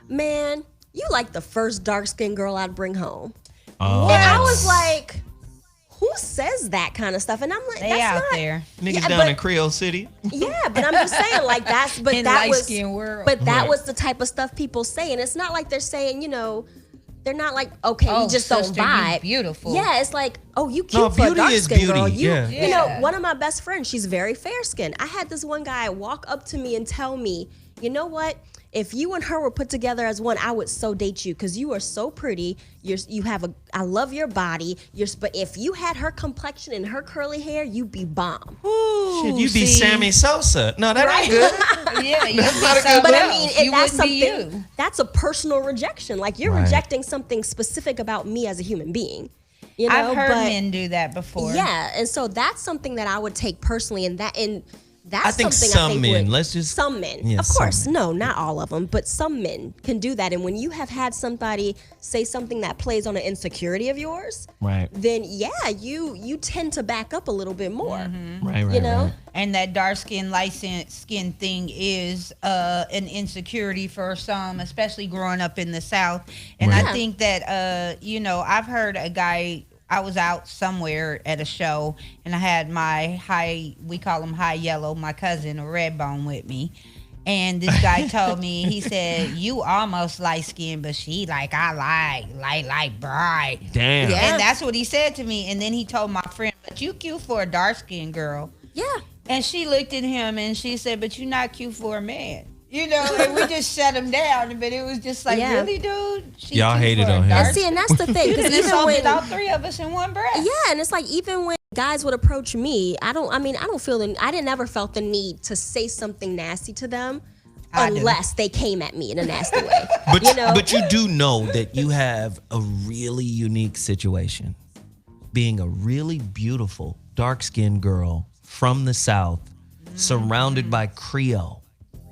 "Man, you like the first dark-skinned girl I'd bring home." Oh. And I was like, who says that kind of stuff? And I'm like, They that's out not there. Niggas down in Creole City. Yeah, but I'm just saying, like In that was, light-skinned world. but that Right. was the type of stuff people say, and it's not like they're saying, they're not like, okay, we just sister, don't vibe. you beautiful. Yeah, it's like, oh, you cute No, for a beauty dark is skinned beauty, girl. yeah. Yeah. One of my best friends, she's very fair skinned. I had this one guy walk up to me and tell me, you know what? If you and her were put together as one, I would so date you because you are so pretty. I love your body. But if you had her complexion and her curly hair, you'd be bomb. Shit, you be Sammy Sosa. No, that ain't good. Yeah, you'd be not a good something But I else. mean, You that's wouldn't be something. you. That's a personal rejection. Like you're Right. rejecting something specific about me as a human being. I've heard but, men do that before. Yeah, and so that's something that I would take personally, and that's I think something some I think men, would, let's just- some men, Yeah, of some course, men. no, not all of them, but some men can do that. And when you have had somebody say something that plays on an insecurity of yours, Right. then you tend to back up a little bit more. Right. know? And that dark skin, light skin thing is an insecurity for some, especially growing up in the South. And Right. I think that, I've heard a guy, I was out somewhere at a show and I had we call him High Yellow, my cousin, a Redbone with me. And this guy told me, he said, you almost light skinned, but she like, I like bright. Damn. Yeah. And that's what he said to me. And then he told my friend, but you cute for a dark skinned girl. Yeah. And she looked at him and she said, but you're not cute for a man. And we just shut him down. But it was just like, Yeah. really, dude? She Y'all cute hated for a on him. dark And see, and that's the thing, You because just even insulted when all three of us in one breath. yeah, and it's like even when guys would approach me, I didn't ever felt the need to say something nasty to them I do. unless they came at me in a nasty way. But you do know that you have a really unique situation. Being a really beautiful, dark-skinned girl from the South, surrounded by Creole,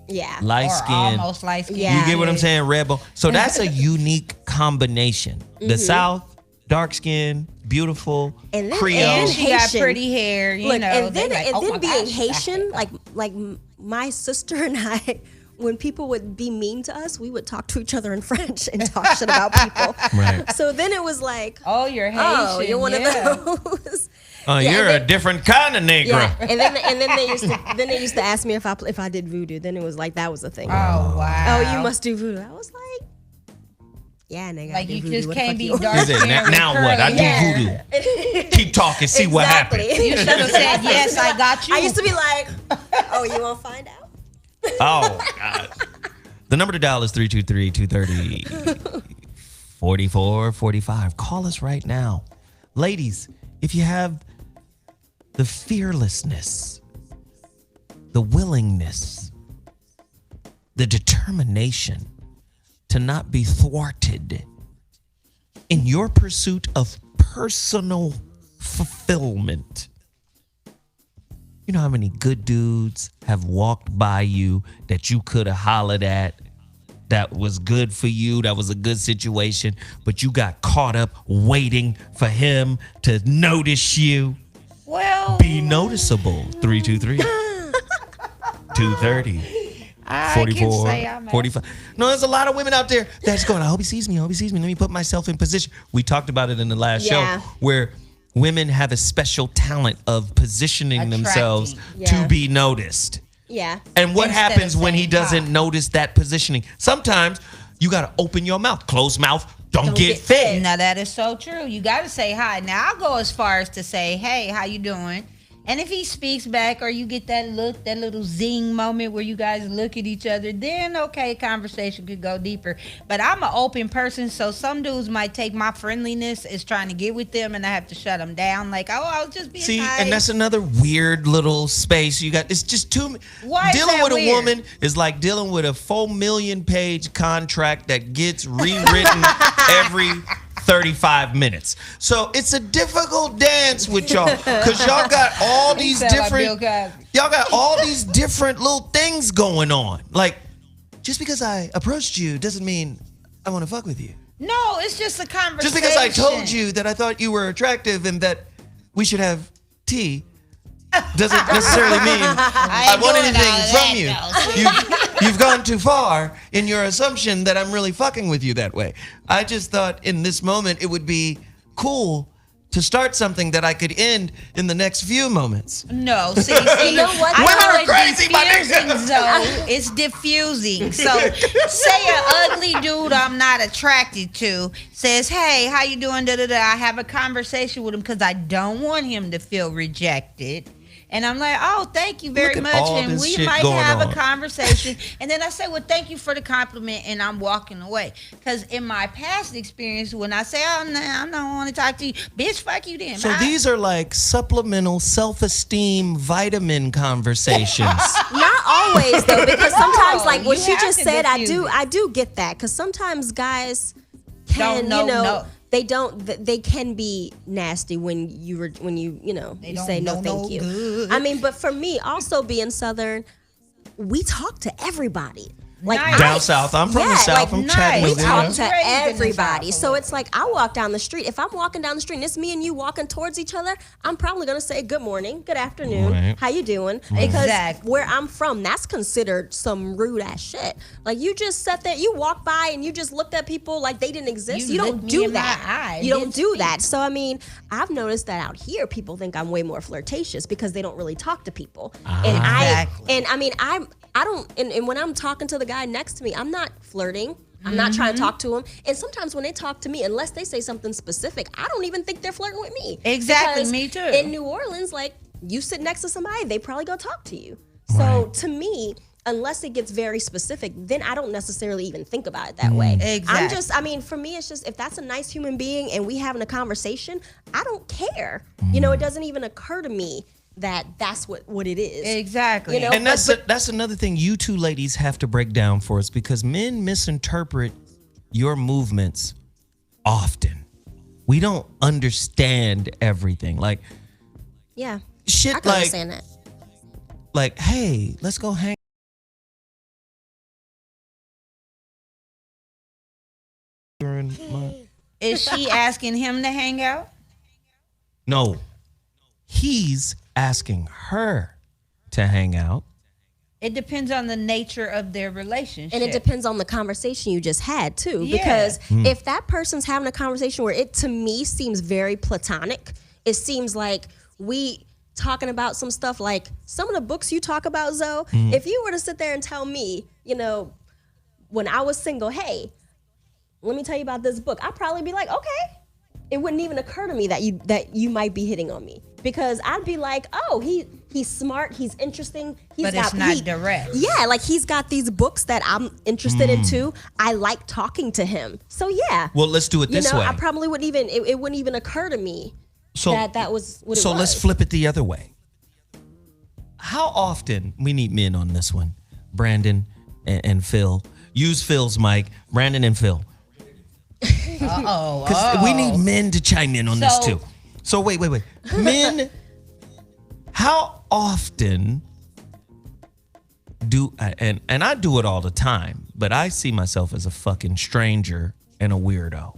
Yeah. light Or skin. almost light skin. Yeah. You get what I'm saying, Rebel? So that's a unique combination. The South, dark skin, beautiful, And then- Creole. And she got Haitian. pretty hair, Look, and they then like, and oh then my being gosh, Haitian, like my sister and I, when people would be mean to us, we would talk to each other in French and talk shit about people. Right. So then it was like, oh, you're Haitian. oh, you're one yeah. of those. Oh, Yeah, you're and a then- different kind of nigga. Yeah, and then they used to ask me if I did voodoo. Then it was like that was the thing. Oh, wow. Oh, you must do voodoo. I was like, yeah, nigga. I Like, do you voodoo. just What the can't fuck be you want? dark He said, skinned with now what? I curly do hair. voodoo. Keep talking, see what happens. You should have said, yes, I got you. I used to be like, oh, you want to find out? Oh, God. The number to dial is 323-230-4445. Call us right now. Ladies, if you have the fearlessness, the willingness, the determination to not be thwarted in your pursuit of personal fulfillment. You know how many good dudes have walked by you that you could have hollered at, that was good for you, that was a good situation, but you got caught up waiting for him to notice you? Well, Be noticeable. 323-230. I can 44, say I'm 45. No, there's a lot of women out there that's going, I hope he sees me. I hope he sees me. Let me put myself in position. We talked about it in the last Yeah. show where women have a special talent of positioning themselves Yeah. to be noticed. Yeah. And what Instead happens of when he saying doesn't hi. notice that positioning? Sometimes you got to open your mouth. Closed mouth, don't get get fed. Now that is so true. You got to say hi. Now I'll go as far as to say, "Hey, how you doing?" And if he speaks back or you get that look, that little zing moment where you guys look at each other, then okay, conversation could go deeper. But I'm an open person, so some dudes might take my friendliness as trying to get with them and I have to shut them down. Like, oh, I'll just be nice. And that's another weird little space you got. It's just too... Why dealing is that with weird? a woman is like dealing with a 4 million page contract that gets rewritten every 35 minutes. So it's a difficult dance with y'all because y'all got all these different little things going on. Like, just because I approached you doesn't mean I want to fuck with you. No, it's just a conversation. Just because I told you that I thought you were attractive and that we should have tea doesn't necessarily mean I want anything from you. You've gone too far in your assumption that I'm really fucking with you that way. I just thought in this moment it would be cool to start something that I could end in the next few moments. No, see, You know what? Women are crazy, my diffusing, so it's diffusing. So say an ugly dude I'm not attracted to says, hey, how you doing? Da, da, da. I have a conversation with him because I don't want him to feel rejected. And I'm like, oh, thank you very much. And we might have a conversation. And then I say, well, thank you for the compliment. And I'm walking away. Because in my past experience, when I say, oh, no, I don't want to talk to you, bitch, fuck you then. So these are like supplemental self-esteem vitamin conversations. Not always though, because sometimes, like what you you just have to said, diffuse I do get that. Because sometimes guys can, they don't. They can be nasty when you say no, thank you. Good. I mean, but for me, also being Southern, we talk to everybody. Like Nice. Down south. I'm from the south. I'm nice. chatting we with talk you. to Raised in the everybody. South. So it's like I walk down the street. If I'm walking down the street and it's me and you walking towards each other, I'm probably gonna say good morning, good afternoon, Right. how you doing? Because Exactly. where I'm from, that's considered some rude ass shit. Like you just sat there, you walk by and you just looked at people like they didn't exist. You You don't looked me do in my that. eye, You don't didn't do speak. that. So I mean, I've noticed that out here, people think I'm way more flirtatious because they don't really talk to people. Exactly. And I mean, I don't, and when I'm talking to the guy next to me, I'm not flirting. I'm not trying to talk to him. And sometimes when they talk to me, unless they say something specific, I don't even think they're flirting with me. Exactly, Because me too. In New Orleans, like you sit next to somebody, they probably go talk to you. So to me, unless it gets very specific, then I don't necessarily even think about it that way. Exactly. I mean, for me, it's just if that's a nice human being and we having a conversation, I don't care. You know, it doesn't even occur to me that that's what it is. Exactly. You know, And that's another thing you two ladies have to break down for us because men misinterpret your movements often. We don't understand everything. Like yeah, shit I can like understand that. like, hey, let's go hang. Is she asking him to hang out? No. He's asking her to hang out. It depends on the nature of their relationship. And it depends on the conversation you just had too. Yeah. Because if that person's having a conversation where it to me seems very platonic, it seems like we talking about some stuff like some of the books you talk about, Zoe, if you were to sit there and tell me, you know, when I was single, hey, let me tell you about this book, I'd probably be like, okay. It wouldn't even occur to me that you might be hitting on me because I'd be like, oh, he's smart, he's interesting. But it's not direct. Yeah, like he's got these books that I'm interested in too. I like talking to him. So yeah. Well, let's do it this way. I probably wouldn't even it wouldn't even occur to me that was what it was. So let's flip it the other way. How often we need men on this one, Brandon and Phil. Use Phil's mic, Brandon and Phil. Because we need men to chime in on this too. So wait. Men, how often do, and I do it all the time, but I see myself as a fucking stranger and a weirdo.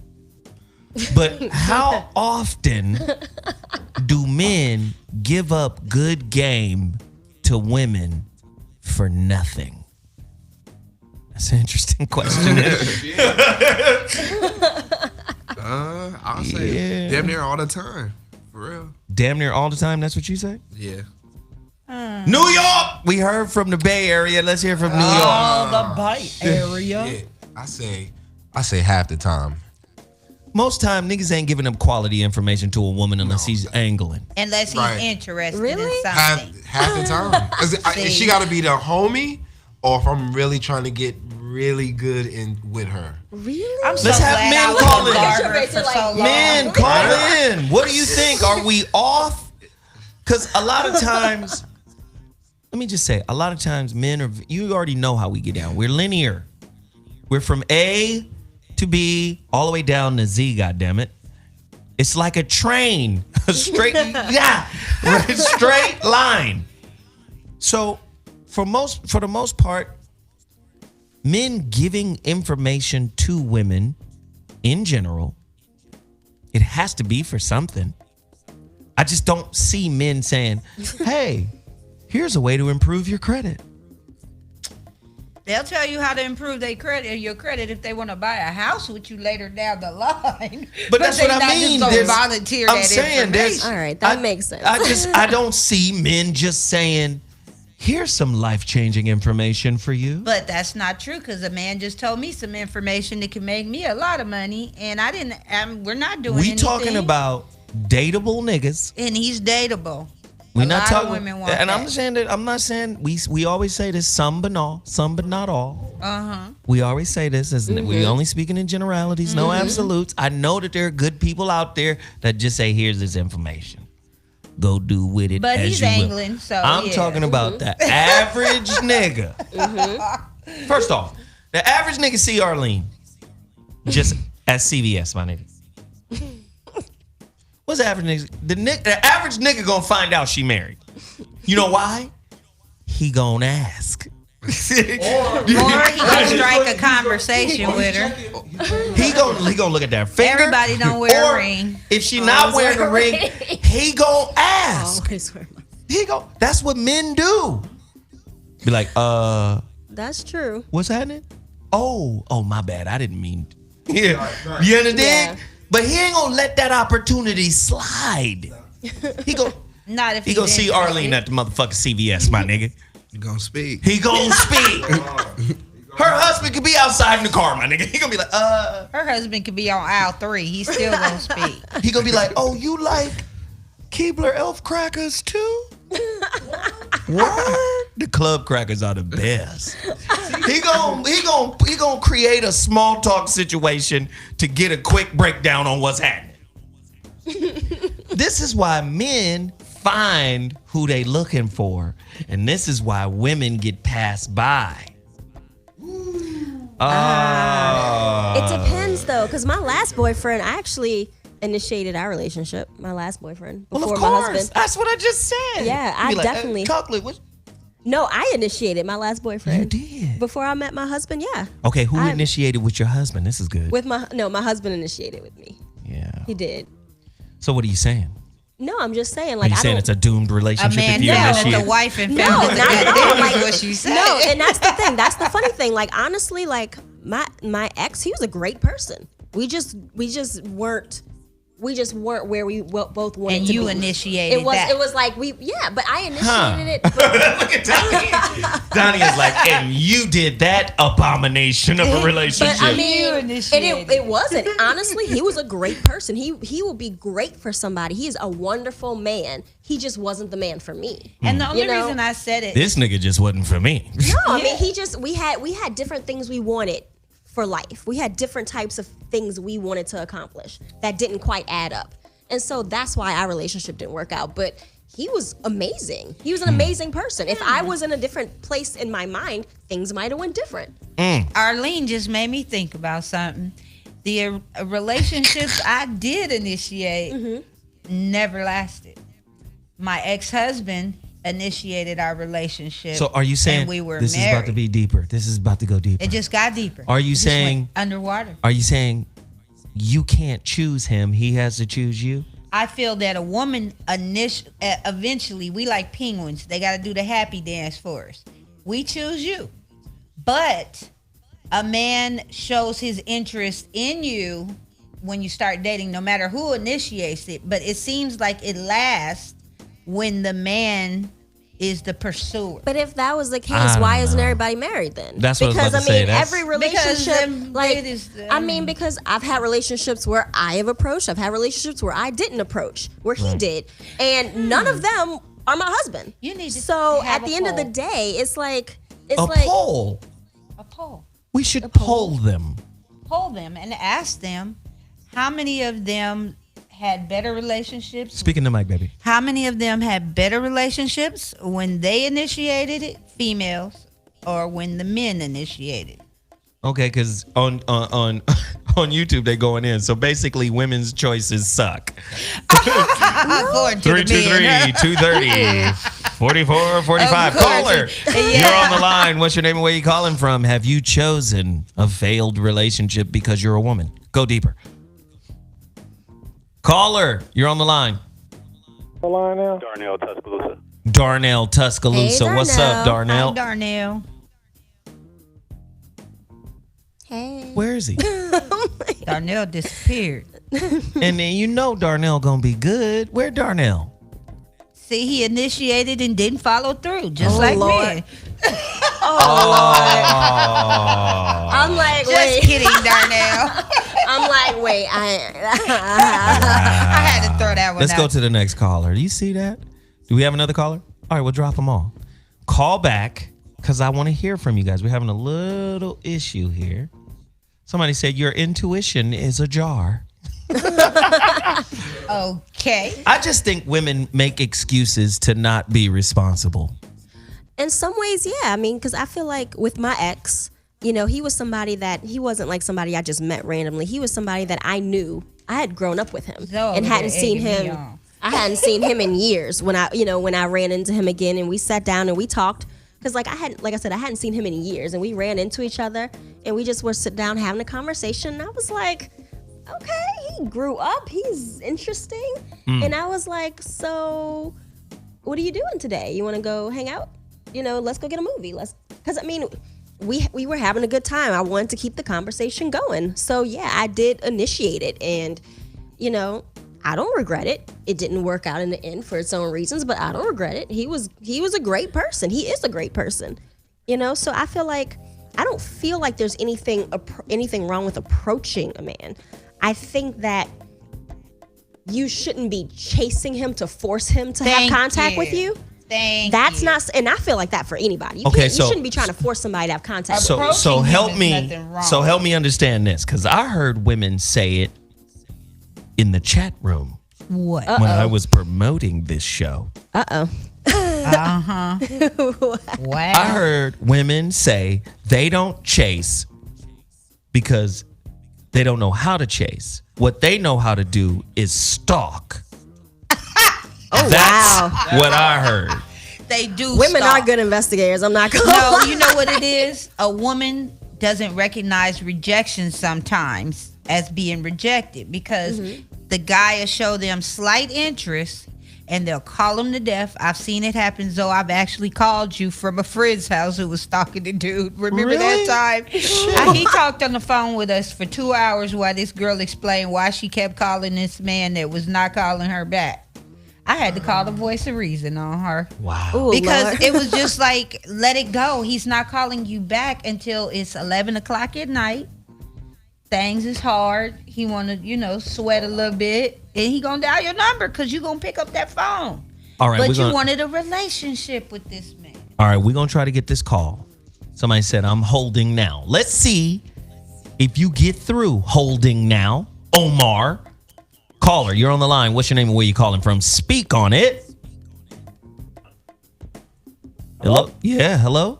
But how often do men give up good game to women for nothing? That's an interesting question. I'll say damn near all the time. For real. Damn near all the time, that's what you say? Yeah. New York! We heard from the Bay Area. Let's hear from New York. the bite area. Yeah. I say half the time. Most time, niggas ain't giving up quality information to a woman unless he's angling. Unless he's interested in something. Half the time. She got to be the homie, or if I'm really trying to get really good with her. Really? I'm so Let's have glad men I was call a in. barber for so long. Men, call in. What do you think? Are we off? Because a lot of times, let me just say, a lot of times men are, you already know how we get down. We're linear. We're from A to B, all the way down to Z, goddammit. It's like a train, a straight, straight line. So for the most part, men giving information to women in general, it has to be for something. I just don't see men saying, hey, here's a way to improve your credit. They'll tell you how to improve your credit if they want to buy a house with you later down the line. But that's what I mean. Just gonna volunteer I'm that saying there's. All right, that makes sense. I don't see men just saying, here's some life-changing information for you. But that's not true, because a man just told me some information that can make me a lot of money, and I didn't. We're not doing anything. We talking about dateable niggas. And he's dateable. We're not talking. Women want and that. I'm not saying we always say this, some but not all. We always say this as we only speaking in generalities, no absolutes. I know that there are good people out there that just say, here's this information. Go do with it but as he's you angling, will. so I'm talking about the average nigga. First off, the average nigga see Arlene just at CVS, my nigga. What's the average nigga? The average nigga gonna find out she married. You know why? He gonna ask. or he gonna strike a conversation with her. He gonna look at that finger. Everybody don't wear or a ring. If she not wearing a ring, he gonna ask. That's what men do. Be like, That's true. what's happening? Oh, my bad. I didn't mean. Yeah, you understand? Yeah. But he ain't gonna let that opportunity slide. He gonna Not if he gonna see Arlene at the motherfucking CVS, my nigga. You gonna speak. He gonna speak. Her husband could be outside in the car, my nigga. He gonna be like, her husband could be on aisle 3. He's still gonna speak. He gonna be like, oh, you like Keebler elf crackers too? What? The club crackers are the best. He gonna create a small talk situation to get a quick breakdown on what's happening. This is why men find who they looking for, and this is why women get passed by. It depends though, because my last boyfriend, I actually initiated our relationship. My last boyfriend before Well, of my course. husband. That's what I just said. Yeah, I You be like, definitely- chocolate. What? No, I initiated my last boyfriend. You did. Before I met my husband. Yeah. Okay, who initiated with your husband? This is good. My husband initiated with me. Yeah. He did. So what are you saying? No, I'm just saying, Are like, you I saying don't. it's a doomed A relationship man if you yelled at initiate? the wife and No, found not it at all. that Like, is what she said. No, and that's the thing. That's the funny thing. Like, honestly, like my ex, he was a great person. We just weren't where we both wanted And to you be. initiated It was that. it was like but I initiated it. But Look at Donnie. Donnie is like, and you did that abomination of a relationship. But I mean, You initiated. it wasn't. Honestly, he was a great person. He will be great for somebody. He is a wonderful man. He just wasn't the man for me. And the only You know? reason I said it, This nigga just wasn't for me. No, I mean, we had different things we wanted for life. We had different types of things we wanted to accomplish that didn't quite add up. And so that's why our relationship didn't work out. But he was amazing. He was an amazing person. If I was in a different place in my mind, things might have went different. Arlene just made me think about something. The relationships I did initiate never lasted. My ex-husband initiated our relationship. So are you saying and we were this married. is about to be deeper? This is about to go deeper. It just got deeper. Are you It just went saying- underwater? Are you saying you can't choose him? He has to choose you? I feel that a woman eventually, we like penguins. They got to do the happy dance for us. We choose you. But a man shows his interest in you when you start dating, no matter who initiates it. But it seems like it lasts when the man is the pursuer. But if that was the I case, don't why isn't know. everybody married then? That's what I was because about to say. every relationship, them because I've had relationships where I have approached. I've had relationships where I didn't approach, where he did, and none of them are my husband. You need to So have at the a end of the poll. day, it's like poll. A poll. We should poll them. Poll them and ask them how many of them had better relationships. Speaking to Mike, baby. How many of them had better relationships when they initiated it, females, or when the men initiated? Okay, because on YouTube they going in. So basically, women's choices suck. According to the men. 323-230. 44, 45. Of course. Caller, Yeah. you're on the line. What's your name and where you calling from? Have you chosen a failed relationship because you're a woman? Go deeper. Caller, you're on the line. Line now? Darnell, Tuscaloosa. Darnell, Tuscaloosa. Hey, What's up, Darnell? Hi, Darnell. hey, Where is he? Darnell disappeared. And then you know Darnell gonna be good. Where Darnell? See, he initiated and didn't follow through, just like Lord. me. I'm like, Just wait, kidding, Darnell. I'm like, wait, I had to throw that one Let's out. go to the next caller. Do you see that? Do we have another caller? All right, we'll drop them all. Call back because I want to hear from you guys. We're having a little issue here. Somebody said your intuition is ajar. Okay. I just think women make excuses to not be responsible. in some ways, yeah. I mean, because I feel like with my ex, you know, he was somebody that he wasn't like somebody I just met randomly. He was somebody that I knew. I had grown up with him So and hadn't they're seen egging me him. on. I hadn't seen him in years when I ran into him again and we sat down and we talked. Cause like I hadn't seen him in years and we ran into each other and we just were sitting down having a conversation. And I was like, okay, he grew up. He's interesting. And I was like, so what are you doing today? You want to go hang out? You know, let's go get a movie. Cause I mean, we were having a good time. I wanted to keep the conversation going. So yeah, I did initiate it and, you know, I don't regret it. It didn't work out in the end for its own reasons, but I don't regret it. He was a great person. He is a great person, you know. So I don't feel like there's anything wrong with approaching a man. I think that you shouldn't be chasing him to force him to have contact with you. That's not, and I feel like that for anybody. You shouldn't be trying to force somebody to have contact. So Approaching help him is me. nothing wrong. So help me understand this, because I heard women say it in the chat room What? when I was promoting this show. Wow. I heard women say they don't chase because they don't know how to chase. What they know how to do is stalk. That's what I heard. They do. Women stalk. are good investigators. I'm not gonna No, lie. you know what it is? A woman doesn't recognize rejection sometimes as being rejected because the guy will show them slight interest and they'll call him to death. I've seen it happen, Zoe. I've actually called you from a friend's house who was stalking the dude. Remember that time? He talked on the phone with us for 2 hours while this girl explained why she kept calling this man that was not calling her back. I had to call the voice of reason on her. Wow. Ooh, Because Lord. it was just like, let it go. He's not calling you back until it's 11 o'clock at night. Things is hard. He want to, sweat a little bit. And he going to dial your number because you going to pick up that phone. All right. But you wanted a relationship with this man. All right, we're going to try to get this call. Somebody said, I'm holding now. Let's see if you get through holding now. Omar. Caller, you're on the line. What's your name and where you calling from? Speak on it. Hello? Yeah, hello?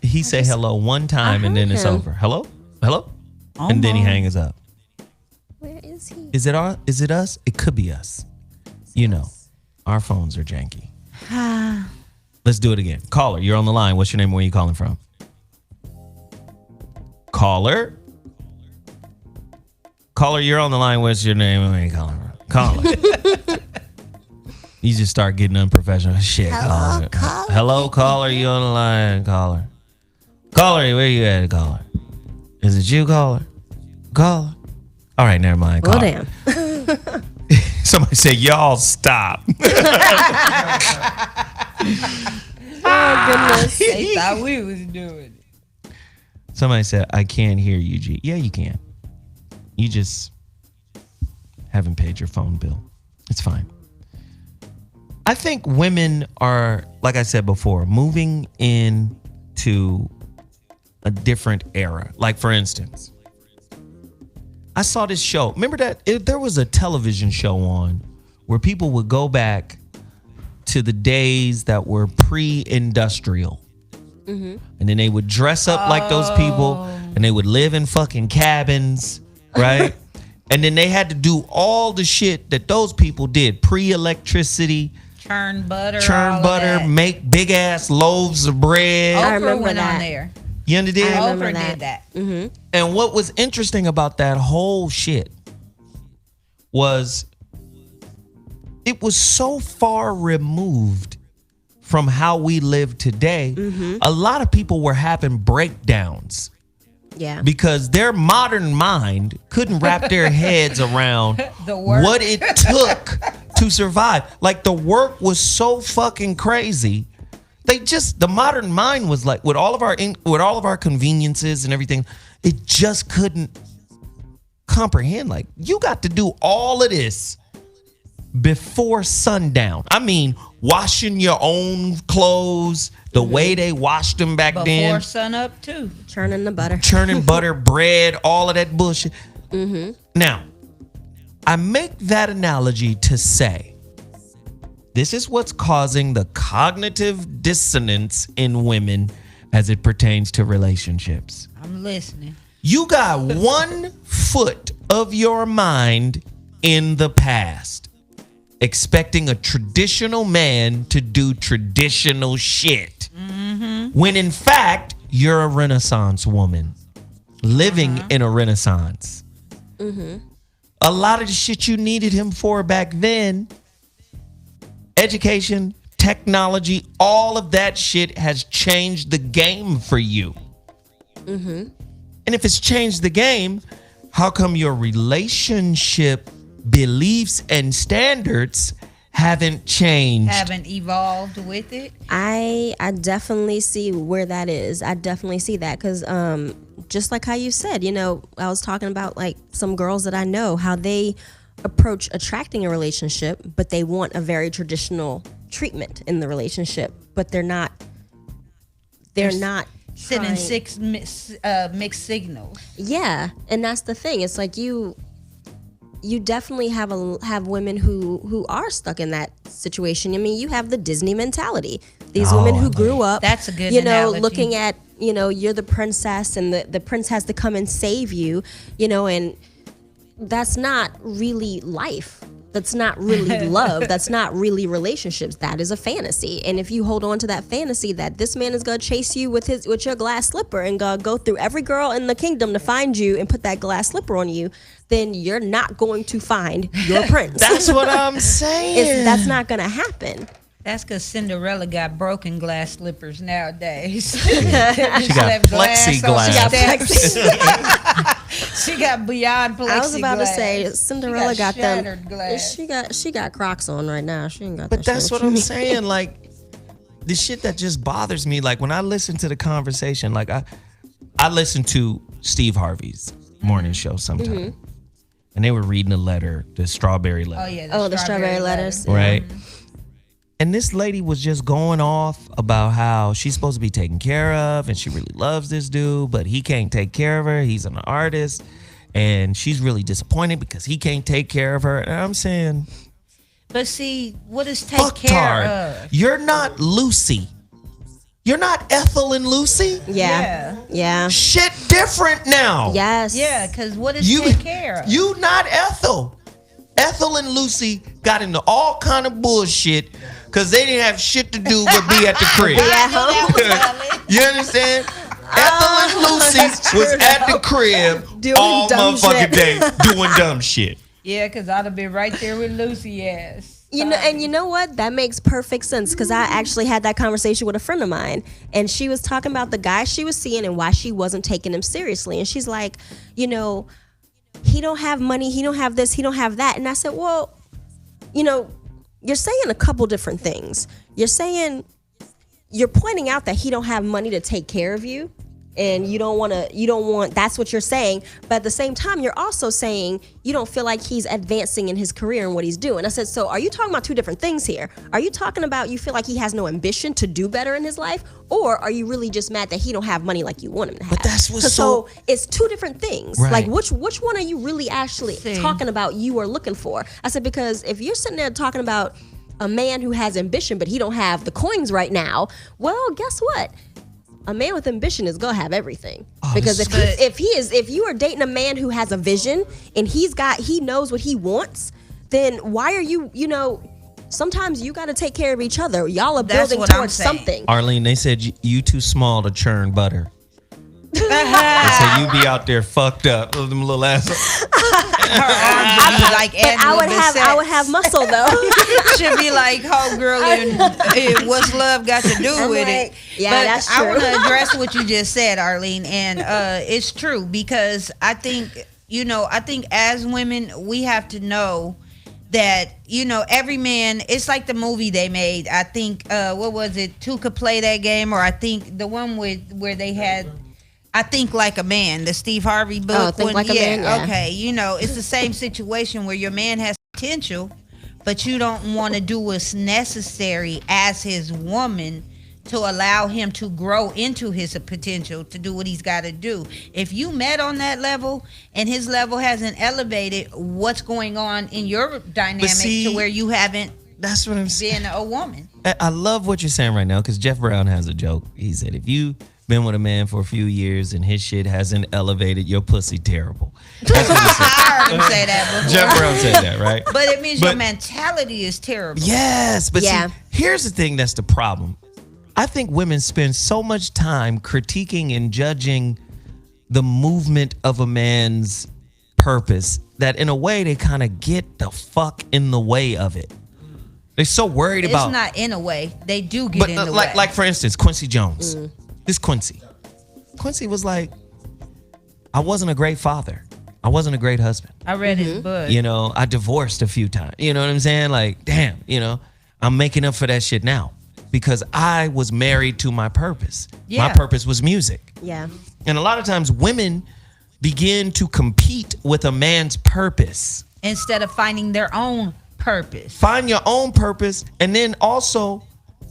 He say hello one time and then it's him. over. Hello? Hello? And then he hangs up. Where is he? Is it us? It could be us. You know, our phones are janky. Let's do it again. Caller, you're on the line. What's your name and where you calling from? Caller? Caller, you're on the line. What's your name and where you calling from? Caller. You just start getting unprofessional shit. Caller. Hello, caller. You on the line, caller. Caller, where you at, caller? Is it you, caller? Caller? All right, never mind. Well, Caller. damn. Somebody say, y'all stop. Oh goodness. They thought we was doing it. Somebody said, I can't hear you, G. Yeah, you can. You just haven't paid your phone bill. It's fine. I think women are, like I said before, moving into a different era. Like, for instance, I saw this show. Remember that there was a television show on where people would go back to the days that were pre-industrial. And then they would dress up like those people and they would live in fucking cabins, right? And then they had to do all the shit that those people did. Pre-electricity. Churn butter, make big ass loaves of bread. I Oprah remember went that. on there. You understand? I remember Oprah that. did that. And what was interesting about that whole shit was it was so far removed from how we live today. A lot of people were having breakdowns Yeah. because their modern mind couldn't wrap their heads around The work. what it took to survive. Like, the work was so fucking crazy. The modern mind was like, with all of our conveniences and everything, it just couldn't comprehend. Like, you got to do all of this before sundown. I mean, washing your own clothes the way they washed them back Before then. sun up too. Churning the butter. Churning butter, bread, all of that bullshit. Now, I make that analogy to say, this is what's causing the cognitive dissonance in women as it pertains to relationships. I'm listening. You got 1 foot of your mind in the past, expecting a traditional man to do traditional shit. When in fact, you're a Renaissance woman living in a Renaissance. A lot of the shit you needed him for back then, education, technology, all of that shit has changed the game for you. And if it's changed the game, how come your relationship beliefs and standards haven't changed? Haven't evolved with it. I definitely see where that is. I definitely see that because just like how you said, you know, I was talking about like some girls that I know, how they approach attracting a relationship, but they want a very traditional treatment in the relationship, but they're not Sending trying- 6 mixed signals. Yeah, and that's the thing. It's like you definitely have women who are stuck in that situation. I mean, you have the Disney mentality. These women who grew up, That's a good you know, analogy. looking at, you know, you're the princess and the prince has to come and save you, you know, and that's not really life. That's not really love. That's not really relationships. That is a fantasy. And if you hold on to that fantasy that this man is gonna chase you with your glass slipper and go through every girl in the kingdom to find you and put that glass slipper on you, then you're not going to find your prince. That's what I'm saying. That's not gonna happen. That's because Cinderella got broken glass slippers nowadays. She got plexiglass. She got beyond plexiglass. I was about to say Cinderella got them. shattered glass. She got Crocs on right now. She ain't got. But that that's shit. what I'm saying. Like, the shit that just bothers me, like when I listen to the conversation, like I listen to Steve Harvey's morning show sometime. And they were reading a letter, the strawberry letter. Oh yeah. the strawberry letters. Right? And this lady was just going off about how she's supposed to be taken care of and she really loves this dude, but he can't take care of her. He's an artist. And she's really disappointed because he can't take care of her. And I'm saying, But see, what is take fuck care Tard. of? You're not Lucy. You're not Ethel and Lucy. Yeah. Shit different now. Yes. Yeah, because what is take care of? You not Ethel. Ethel and Lucy got into all kind of bullshit because they didn't have shit to do but be at the crib. You understand? Ethel and Lucy was at the crib Doing all dumb motherfucking shit. day doing dumb shit. Yeah, because I'd have been right there with Lucy ass. You know, and you know what? That makes perfect sense because I actually had that conversation with a friend of mine, and she was talking about the guy she was seeing and why she wasn't taking him seriously. And she's like, you know, he don't have money, he don't have this, he don't have that. And I said, well, you're saying a couple different things. You're pointing out that he don't have money to take care of you, and you don't want, that's what you're saying. But at the same time, you're also saying you don't feel like he's advancing in his career and what he's doing. I said, so are you talking about two different things here? Are you talking about you feel like he has no ambition to do better in his life? Or are you really just mad that he don't have money like you want him to have? But that's what's so it's two different things. Right. Like which one are you really actually talking about you are looking for? I said, because if you're sitting there talking about a man who has ambition, but he don't have the coins right now, well, guess what? A man with ambition is gonna have everything. Because if you are dating a man who has a vision and he knows what he wants, then why are you sometimes you got to take care of each other. Y'all are building towards something. Arlene, they said you too small to churn butter. They said you be out there fucked up, them little assholes. I would have muscle though. Should be like homegirl and what's love got to do with it. Yeah, but that's true. I want to address what you just said, Arlene, and it's true because I think as women we have to know that every man, it's like the movie they made. I think what was it? Two Could Play That Game, or I think the one where they had I Think Like a Man, the Steve Harvey book. Oh, Think Like a Man, yeah. Okay, it's the same situation where your man has potential, but you don't want to do what's necessary as his woman to allow him to grow into his potential to do what he's got to do. If you met on that level and his level hasn't elevated, what's going on in your dynamic to where you haven't that's what I'm saying. been a woman? I love what you're saying right now because Jeff Brown has a joke. He said, if you been with a man for a few years and his shit hasn't elevated, your pussy terrible. That's what he said. I heard him say that before. Jeff Brown said that, right? But it means your mentality is terrible. Yes, but Yeah. see, here's the thing that's the problem. I think women spend so much time critiquing and judging the movement of a man's purpose that in a way they kind of get the fuck in the way of it. They're so worried about... It's not in a way. They do get in the way. Like for instance, Quincy Jones. This Quincy was like, I wasn't a great father. I wasn't a great husband. I read his book. I divorced a few times. You know what I'm saying? Like, damn, I'm making up for that shit now because I was married to my purpose. Yeah. My purpose was music. Yeah. And a lot of times women begin to compete with a man's purpose. Instead of finding their own purpose. Find your own purpose. And then also,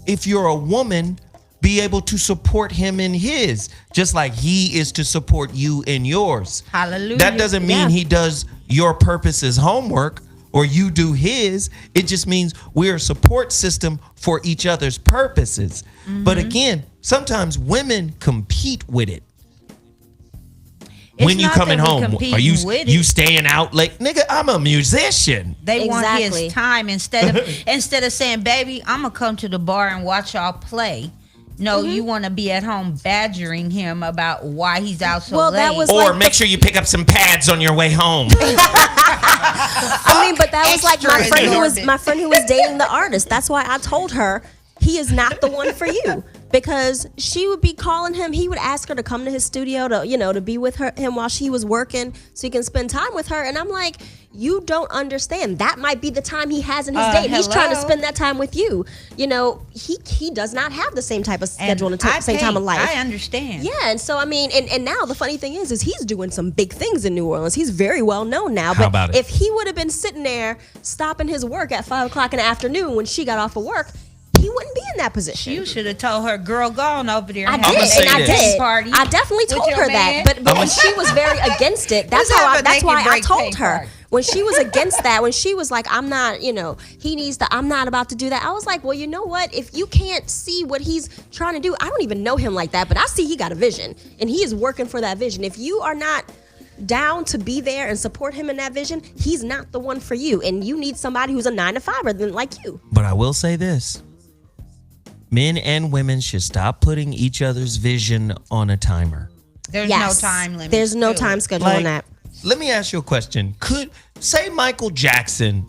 if you're a woman, be able to support him in his, just like he is to support you in yours. Hallelujah. That doesn't mean he does your purpose's homework or you do his. It just means we're a support system for each other's purposes. But again, sometimes women compete with it. It's when you not coming that we home, competing are you with you it. staying out late? Nigga, I'm a musician. They want Exactly. his time instead of saying, baby, I'm going to come to the bar and watch y'all play. No, you want to be at home badgering him about why he's out so late. That was Or like make sure you pick up some pads on your way home. but that was like my Extra friend who was dating the artist. That's why I told her he is not the one for you. Because she would be calling him, he would ask her to come to his studio to be with him while she was working so he can spend time with her. And I'm like, you don't understand. That might be the time he has in his day. He's trying to spend that time with you. He does not have the same type of schedule and same time of life. I understand. Yeah, and so I mean, and now the funny thing is he's doing some big things in New Orleans. He's very well known now. How about it? If he would have been sitting there stopping his work at 5:00 in the afternoon when she got off of work, he wouldn't be in that position. You should have told her, girl, go on over there. I and did, have a and I this. did. Party I definitely told with your her man. that, but when she was very against it, that's Let's have a that's make why and I break told pay her. party. When she was against that, when she was like, I'm not, I'm not about to do that. I was like, well, you know what? If you can't see what he's trying to do, I don't even know him like that, but I see he got a vision and he is working for that vision. If you are not down to be there and support him in that vision, he's not the one for you. And you need somebody who's a 9-to-5er than like you. But I will say this. Men and women should stop putting each other's vision on a timer. There's Yes. no time limit. There's no to time it. schedule on that. Let me ask you a question. Could, say Michael Jackson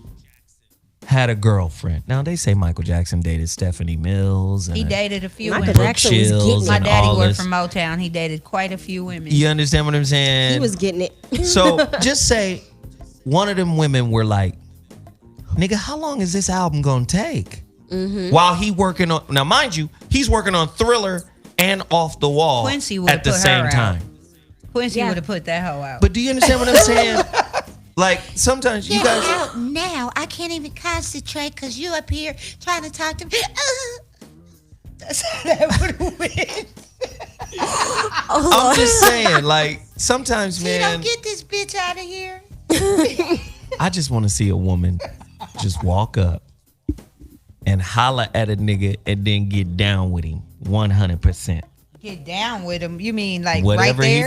had a girlfriend. Now, they say Michael Jackson dated Stephanie Mills. And He dated a few Michael women. Jackson was Chills getting My and daddy all worked this. from Motown. He dated quite a few women. You understand what I'm saying? He was getting it. So just say one of them women were like nigga, how long is this album gonna take? While he working on, now mind you, he's working on Thriller and Off the Wall Quincy would at the same time. Quincy would have put that hoe out. But do you understand what I'm saying? Like, sometimes you guys... out now. I can't even concentrate because you up here trying to talk to me. That's how that would have went. I'm just saying, like, sometimes, You man, don't get this bitch out of here. I just want to see a woman just walk up and holler at a nigga and then get down with him 100%. Get down with him. You mean like Whatever right there?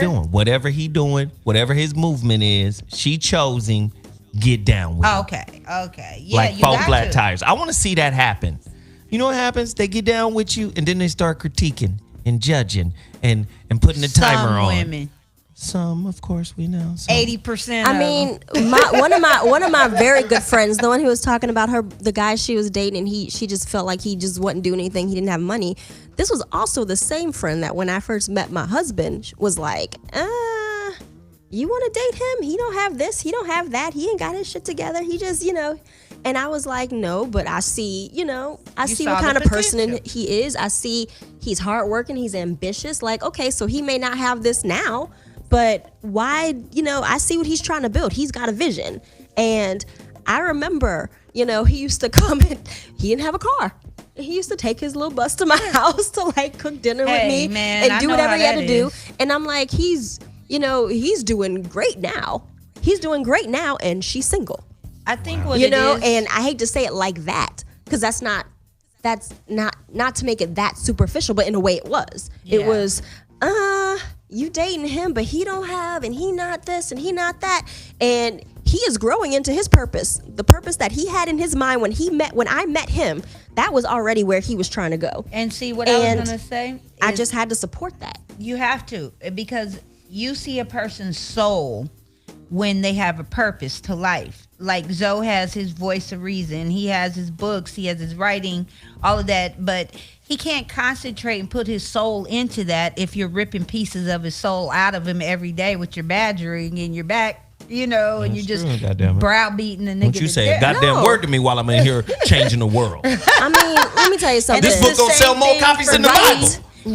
he doing, whatever his movement is, she chose him, get down with him. Okay. Yeah, Like you four got flat to. tires. I want to see that happen. You know what happens? They get down with you and then they start critiquing and judging and putting the timer Some on. women. Some, of course, we know. Some. 80%. I mean, one of my very good friends, the one who was talking about the guy she was dating, and she just felt like he just wasn't doing anything. He didn't have money. This was also the same friend that when I first met my husband was like, you want to date him? He don't have this. He don't have that. He ain't got his shit together. He just, And I was like, no, but I see, I see saw what the kind of person potential. he is. I see he's hardworking. He's ambitious. Like, okay, so he may not have this now, but why, I see what he's trying to build. He's got a vision. And I remember, he used to come and he didn't have a car. He used to take his little bus to my house to like cook dinner with me man, I and do know whatever how he had that to do. is. And I'm like, he's doing great now. He's doing great now, and she's single. I think what it is. And I hate to say it like that because that's not to make it that superficial, but in a way it was. Yeah. It was, you dating him, but he don't have, and he not this, and he not that, and he is growing into his purpose. The purpose that he had in his mind when I met him, that was already where he was trying to go. And see what I And was going to say? I is just had to support that. You have to, because you see a person's soul when they have a purpose to life. Like Zoe has his voice of reason. He has his books. He has his writing, all of that. But he can't concentrate and put his soul into that if you're ripping pieces of his soul out of him every day with your badgering in your back, and you're just true, goddammit. browbeating the nigga. Don't you say a goddamn word to me while I'm in here changing the world. I mean, let me tell you something. This book gonna sell more copies than the Bible.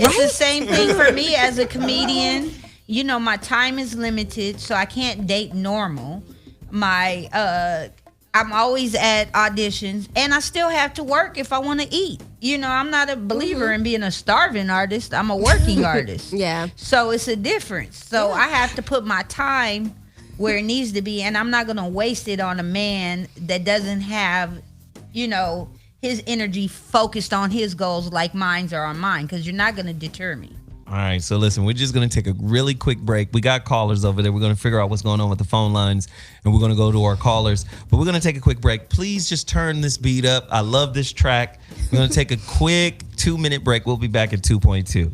It's the same thing for me as a comedian. My time is limited, so I can't date normal. I'm always at auditions, and I still have to work if I want to eat. I'm not a believer in being a starving artist. I'm a working artist. Yeah. So it's a difference. So I have to put my time where it needs to be, and I'm not going to waste it on a man that doesn't have, his energy focused on his goals like mine are on mine, because you're not going to deter me. All right, so listen, we're just going to take a really quick break. We got callers over there. We're going to figure out what's going on with the phone lines, and we're going to go to our callers. But we're going to take a quick break. Please just turn this beat up. I love this track. We're going to take a quick 2-minute break. We'll be back at 2.2.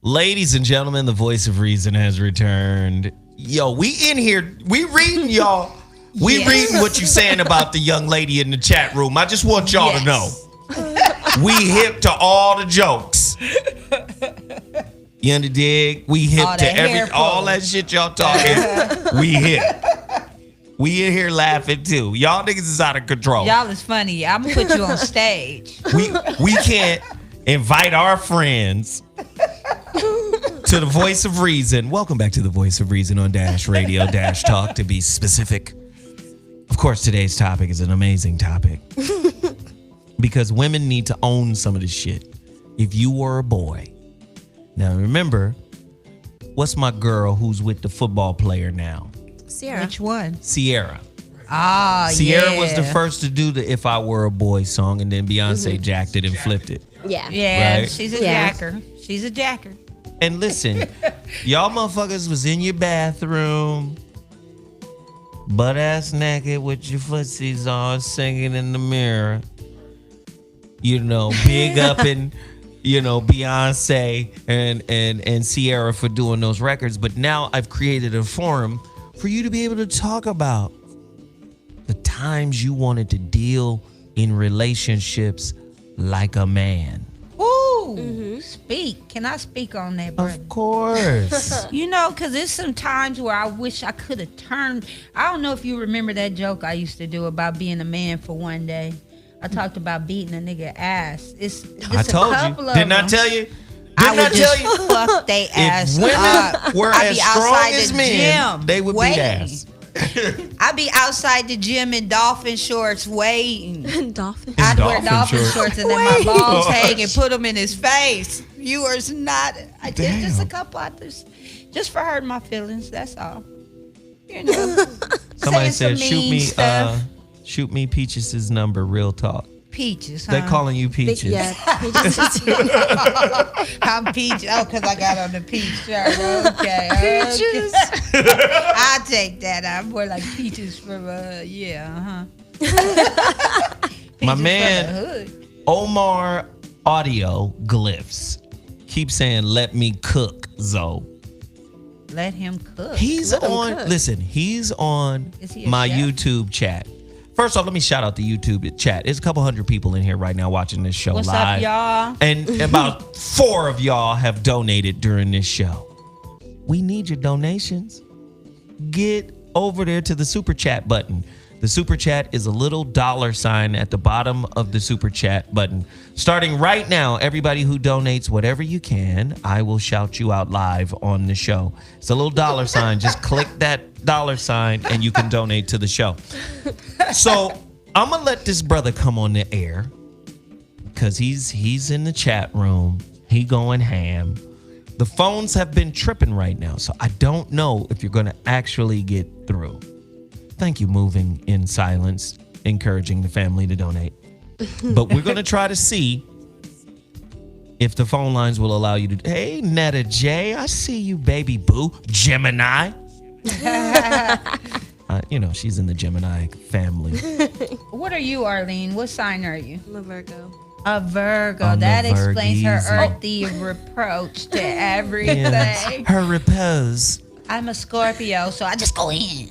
Ladies and gentlemen, the voice of reason has returned. Yo, we in here. We reading y'all. We reading what you saying about the young lady in the chat room. I just want y'all to know. We hip to all the jokes. You under dig? We hip All to that all that shit y'all talking. We hip. We in here laughing too. Y'all niggas is out of control. Y'all is funny. I'm gonna put you on stage. We can't invite our friends to the voice of reason. Welcome back to the voice of reason on Dash Radio, Dash Talk to be specific. Of course, today's topic is an amazing topic because women need to own some of this shit. If you were a boy. Now remember, what's my girl who's with the football player now? Sierra. Which one? Sierra. Ah, Sierra was the first to do the If I Were a Boy song, and then Beyonce jacked it and flipped it. Yeah. Yeah, Right. she's a jacker. She's a jacker. And listen, y'all motherfuckers was in your bathroom, butt ass naked with your footsies on, singing in the mirror. You know, big up and Beyonce and Sierra for doing those records. But now I've created a forum for you to be able to talk about the times you wanted to deal in relationships like a man. Ooh, speak. Can I speak on that, brother? Of course. You know, because there's some times where I wish I could have turned. I don't know if you remember that joke I used to do about being a man for one day. I talked about beating a nigga ass. It's I told a you. couple of Didn't I them. tell you? I Didn't I would tell just you? fuck they ass If women up. were I'd as be strong outside as the men, gym they would beat waiting. ass. I'd be outside the gym in dolphin shorts waiting. Dolphin. I'd wear dolphin dolphin shorts. shorts and then my balls hang and put them in his face. Viewers not. I did just a couple others, just for hurting my feelings. That's all. You know. Somebody saying said, some "Shoot mean me, stuff. shoot me Peaches' number." Real talk. Peaches. They Huh? calling you Peaches. Yeah. I'm peach. Oh, because I got on the peach shirt. Okay. Peaches. I'll take that. I'm more like peaches from My Peaches man, from the hood. Omar Audio Glyphs. Keep saying, "Let me cook, Zoe." Let him cook. He's Let him on. cook. Listen, he's on Is he a my chef? YouTube chat. First off, let me shout out the YouTube chat. There's a couple hundred people in here right now watching this show What's live. up, y'all? And about 4 of y'all have donated during this show. We need your donations. Get over there to the super chat button. The super chat is a little $sign at the bottom of the super chat button. Starting right now, everybody who donates whatever you can, I will shout you out live on the show. It's a little $sign. Just click that $sign and you can donate to the show. So I'm gonna let this brother come on the air because he's in the chat room. He going ham. The phones have been tripping right now, so I don't know if you're gonna actually get through. Thank you, moving in silence, encouraging the family to donate. But we're gonna try to see if the phone lines will allow you to. Hey, Netta J, I see you, baby boo. Gemini. She's in the Gemini family. What are you, Arlene? What sign are you? I'm a Virgo. A Virgo. I'm a That explains her Virgeezy. earthy approach to everything. Yes. Her repose. I'm a Scorpio, so I just go in.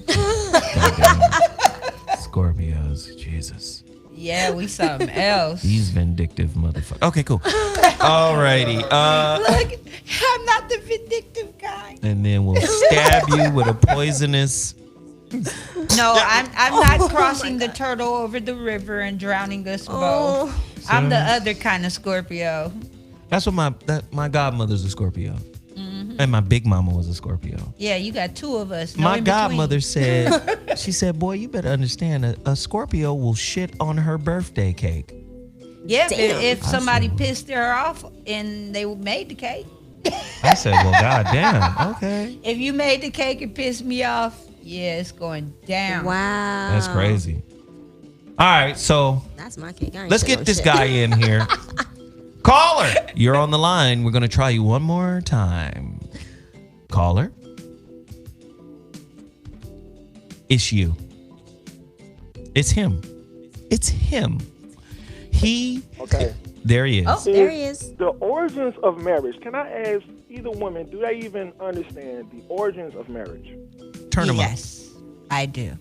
Scorpios, Jesus. Yeah, we something else. These vindictive motherfuckers. Okay, cool. Alrighty. Look, I'm not the vindictive kind. And then we'll stab you with a poisonous. No, I'm not crossing the turtle over the river and drowning us both. I'm the other kind of Scorpio. That's what my godmother's a Scorpio. And my big mama was a Scorpio. Yeah, you got two of us. No My in between. godmother said, she said, boy, you better understand a Scorpio will shit on her birthday cake. Yeah, Damn. if somebody Absolutely. pissed her off and they made the cake. I said, well, goddamn, okay. If you made the cake and pissed me off, yeah, it's going down. Wow. That's crazy. All right, so That's my cake. I ain't let's shit get on this shit. guy in here. Caller, you're on the line. We're going to try you one more time. Caller. It's you. It's him. It's him. He Okay. There he is. Oh, there he is. The origins of marriage. Can I ask either woman, do they even understand the origins of marriage? Turn him up. Yes, I do.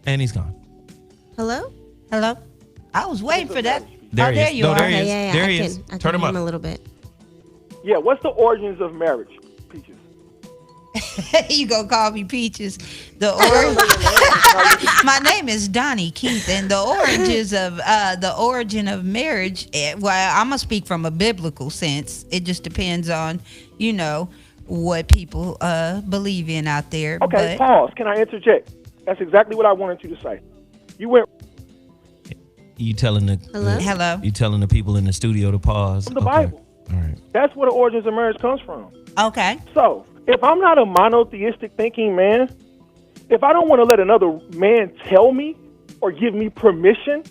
And he's gone. Hello? Hello? I was waiting for that. There oh, he there is. you No, are. there he is. Yeah, There I he can, is. I can Turn him hear up. a little bit. Yeah, what's the origins of marriage, Peaches? You gonna call me Peaches? My name is Donnie Keith, and the origin of marriage. Well, I'm gonna speak from a biblical sense. It just depends on, what people believe in out there. Okay, but pause. Can I interject? That's exactly what I wanted you to say. You went You telling the Hello? You telling the people in the studio to pause? from the Bible. All right. That's where the origins of marriage comes from. Okay. So, if I'm not a monotheistic thinking man, if I don't want to let another man tell me or give me permission,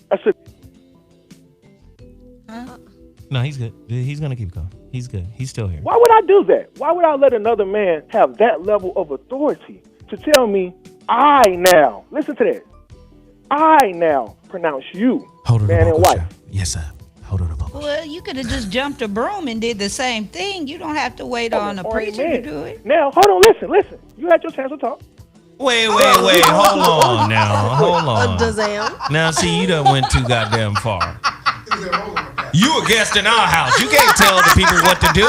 No, he's good. He's gonna keep going. He's good. He's still here. why would I do that? Why would I let another man have that level of authority to tell me, listen to that, I now pronounce you Hold on, man and wife? Yes, sir. Hold on, Well, you could have just jumped a broom and did the same thing. You don't have to wait on a preacher to do it. Now, hold on, listen. You had your chance to talk. Wait. Hold on now. Hold on. Dazam. Now, see, you done went too goddamn far. You a guest in our house. You can't tell the people what to do.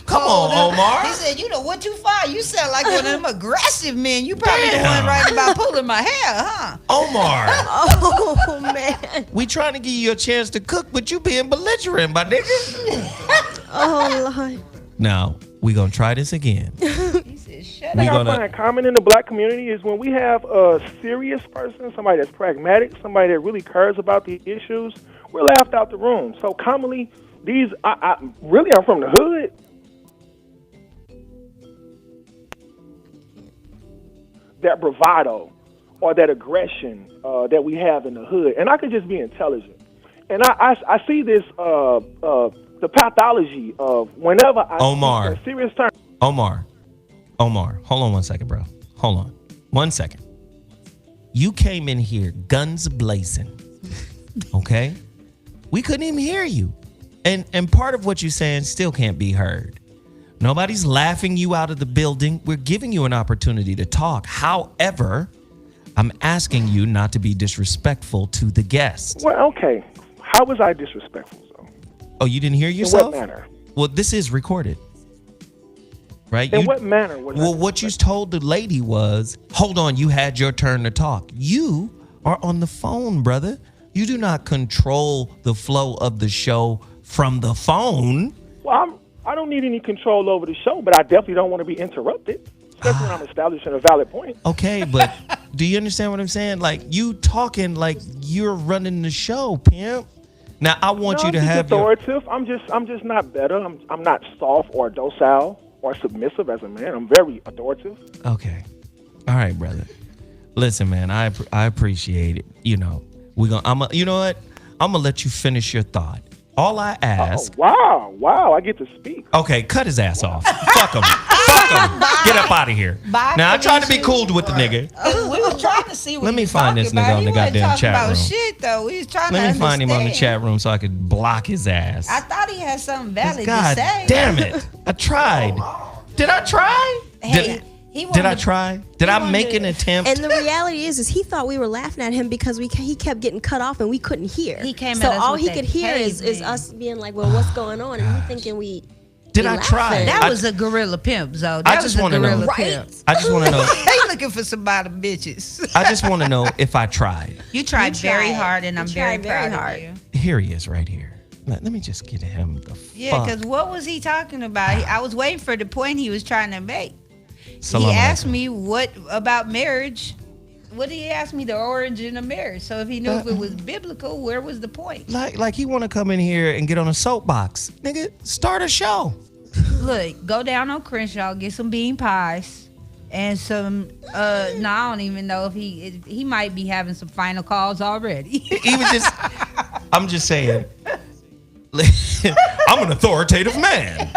Come on, Omar. He said, you went too far. You sound like one of them aggressive men. You probably the one right about pulling my hair, huh? Omar, Oh, man. we trying to give you a chance to cook, but you being belligerent, my nigga. Oh, Lord. Now, we gonna try this again. He said, shut We up. I gonna find common in the black community is when we have a serious person, somebody that's pragmatic, somebody that really cares about the issues, we're laughed out the room. So commonly, I'm from the hood. That bravado or that aggression that we have in the hood, and I can just be intelligent. And I see this the pathology of whenever I Omar. see a serious term. Omar, hold on 1 second, bro. Hold on 1 second. You came in here guns blazing, okay? We couldn't even hear you. And part of what you're saying still can't be heard. Nobody's laughing you out of the building. We're giving you an opportunity to talk. However, I'm asking you not to be disrespectful to the guest. Well, okay. How was I disrespectful, though? Oh, you didn't hear In yourself? what manner? Well, this is recorded. Right? In what manner was Well, I what you told the lady was, hold on, you had your turn to talk. You are on the phone, brother. You do not control the flow of the show from the phone. Well, I don't need any control over the show, but I definitely don't want to be interrupted, especially when I'm establishing a valid point. Okay, but do you understand what I'm saying? Like, you talking like you're running the show, pimp. Now, I want you to have your... authoritative. I'm just not better. I'm not soft or docile or submissive as a man. I'm very authoritative. Okay. All right, brother. Listen, man, I appreciate it. You know, you know what? I'm going to let you finish your thought. All I ask... Oh, wow, I get to speak. Okay, cut his ass off. Fuck him. Fuck him. Get up out of here. Bye, Now, I tried to be Felicia. cool with the nigga. We were trying to see what Let he me was find this talking nigga about. on the He wasn't goddamn talking chat about room. shit, though. We was trying to Let me find him on the understand. chat room so I could block his ass. I thought he had something valid God to say. damn it. I tried. Did I try? Hey, he Did I wanted- try? Did I make an attempt? And the reality is he thought we were laughing at him because he kept getting cut off and we couldn't hear. He came so at us all with he that could hear is caveman. us being like, "Well, what's going on?" And he thinking we. Did we I try? laughing. That was a gorilla pimp, Zoe. That I was just a wanna know. gorilla Right? pimp. I just want to know. They looking for somebody bitches. I just want to know if I tried. You tried very tried. hard, and You I'm very tried very proud hard. of you. Here he is right here. Let me just get him the Yeah, fuck. because what was he talking about? I was waiting for the point he was trying to make. Salam He asked alaikum. me what about marriage. What did he ask me? The origin of marriage. So if he knew if it was biblical, where was the point? Like he want to come in here and get on a soapbox. Nigga, start a show. Look, go down on Crenshaw, get some bean pies and some. I don't even know if he might be having some final calls already. Even just, I'm just saying. I'm an authoritative man.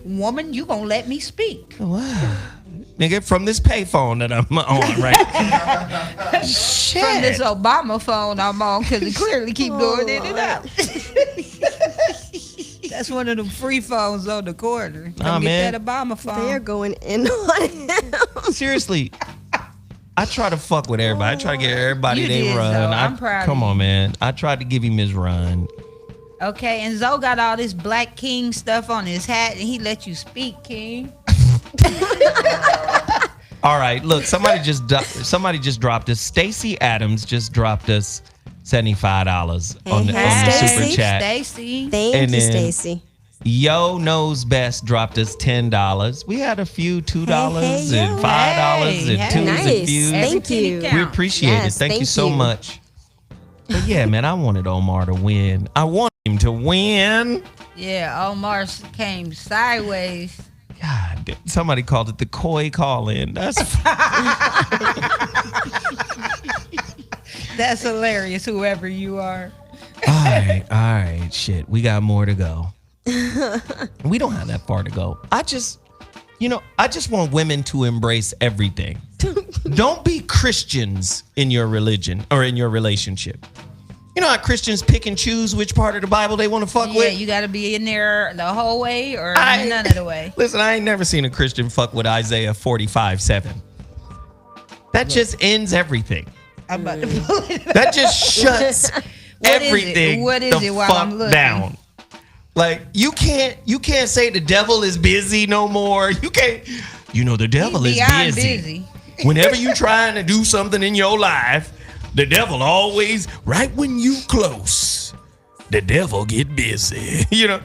Woman, you gonna let me speak? Nigga, from this payphone that I'm on right Shit. From this Obama phone I'm on, because it clearly keep going in and out. That's one of them free phones on the corner. Come get that Obama phone. They're going in on him. Seriously, I try to fuck with everybody. I try to get everybody You they did, run. Zoe. I'm proud of Come you. on, man. I tried to give him his run. Okay, and Zoe got all this Black King stuff on his hat, and he let you speak, King. All right, look, somebody just dropped us. Stacey Adams just dropped us $75 on the super Stacey. chat. Stacey. Thank And you, then- Stacey. Yo Knows Best dropped us $10. We had a few $2 Hey, and yo. $5 and Hey, twos and nice. views. Thank you. We appreciate Yes, it. Thank you thank so you. much. But yeah, man, I wanted Omar to win. I want him to win. Yeah, Omar came sideways. God, somebody called it the coy call-in. That's That's hilarious, whoever you are. all right, shit. We got more to go. We don't have that far to go. I just want women to embrace everything. Don't be Christians in your religion or in your relationship. You know how Christians pick and choose which part of the Bible they want to fuck Yeah, with? you got to be in there the whole way or none of the way. Listen, I ain't never seen a Christian fuck with Isaiah 45:7. That just ends everything. I'm about to pull it up. That just shuts What is it? everything What is the it while fuck I'm looking? down. Like you can't say the devil is busy no more. You can't. You know the devil He's is beyond busy. Whenever you trying to do something in your life, the devil always right when you close. The devil get busy. You know,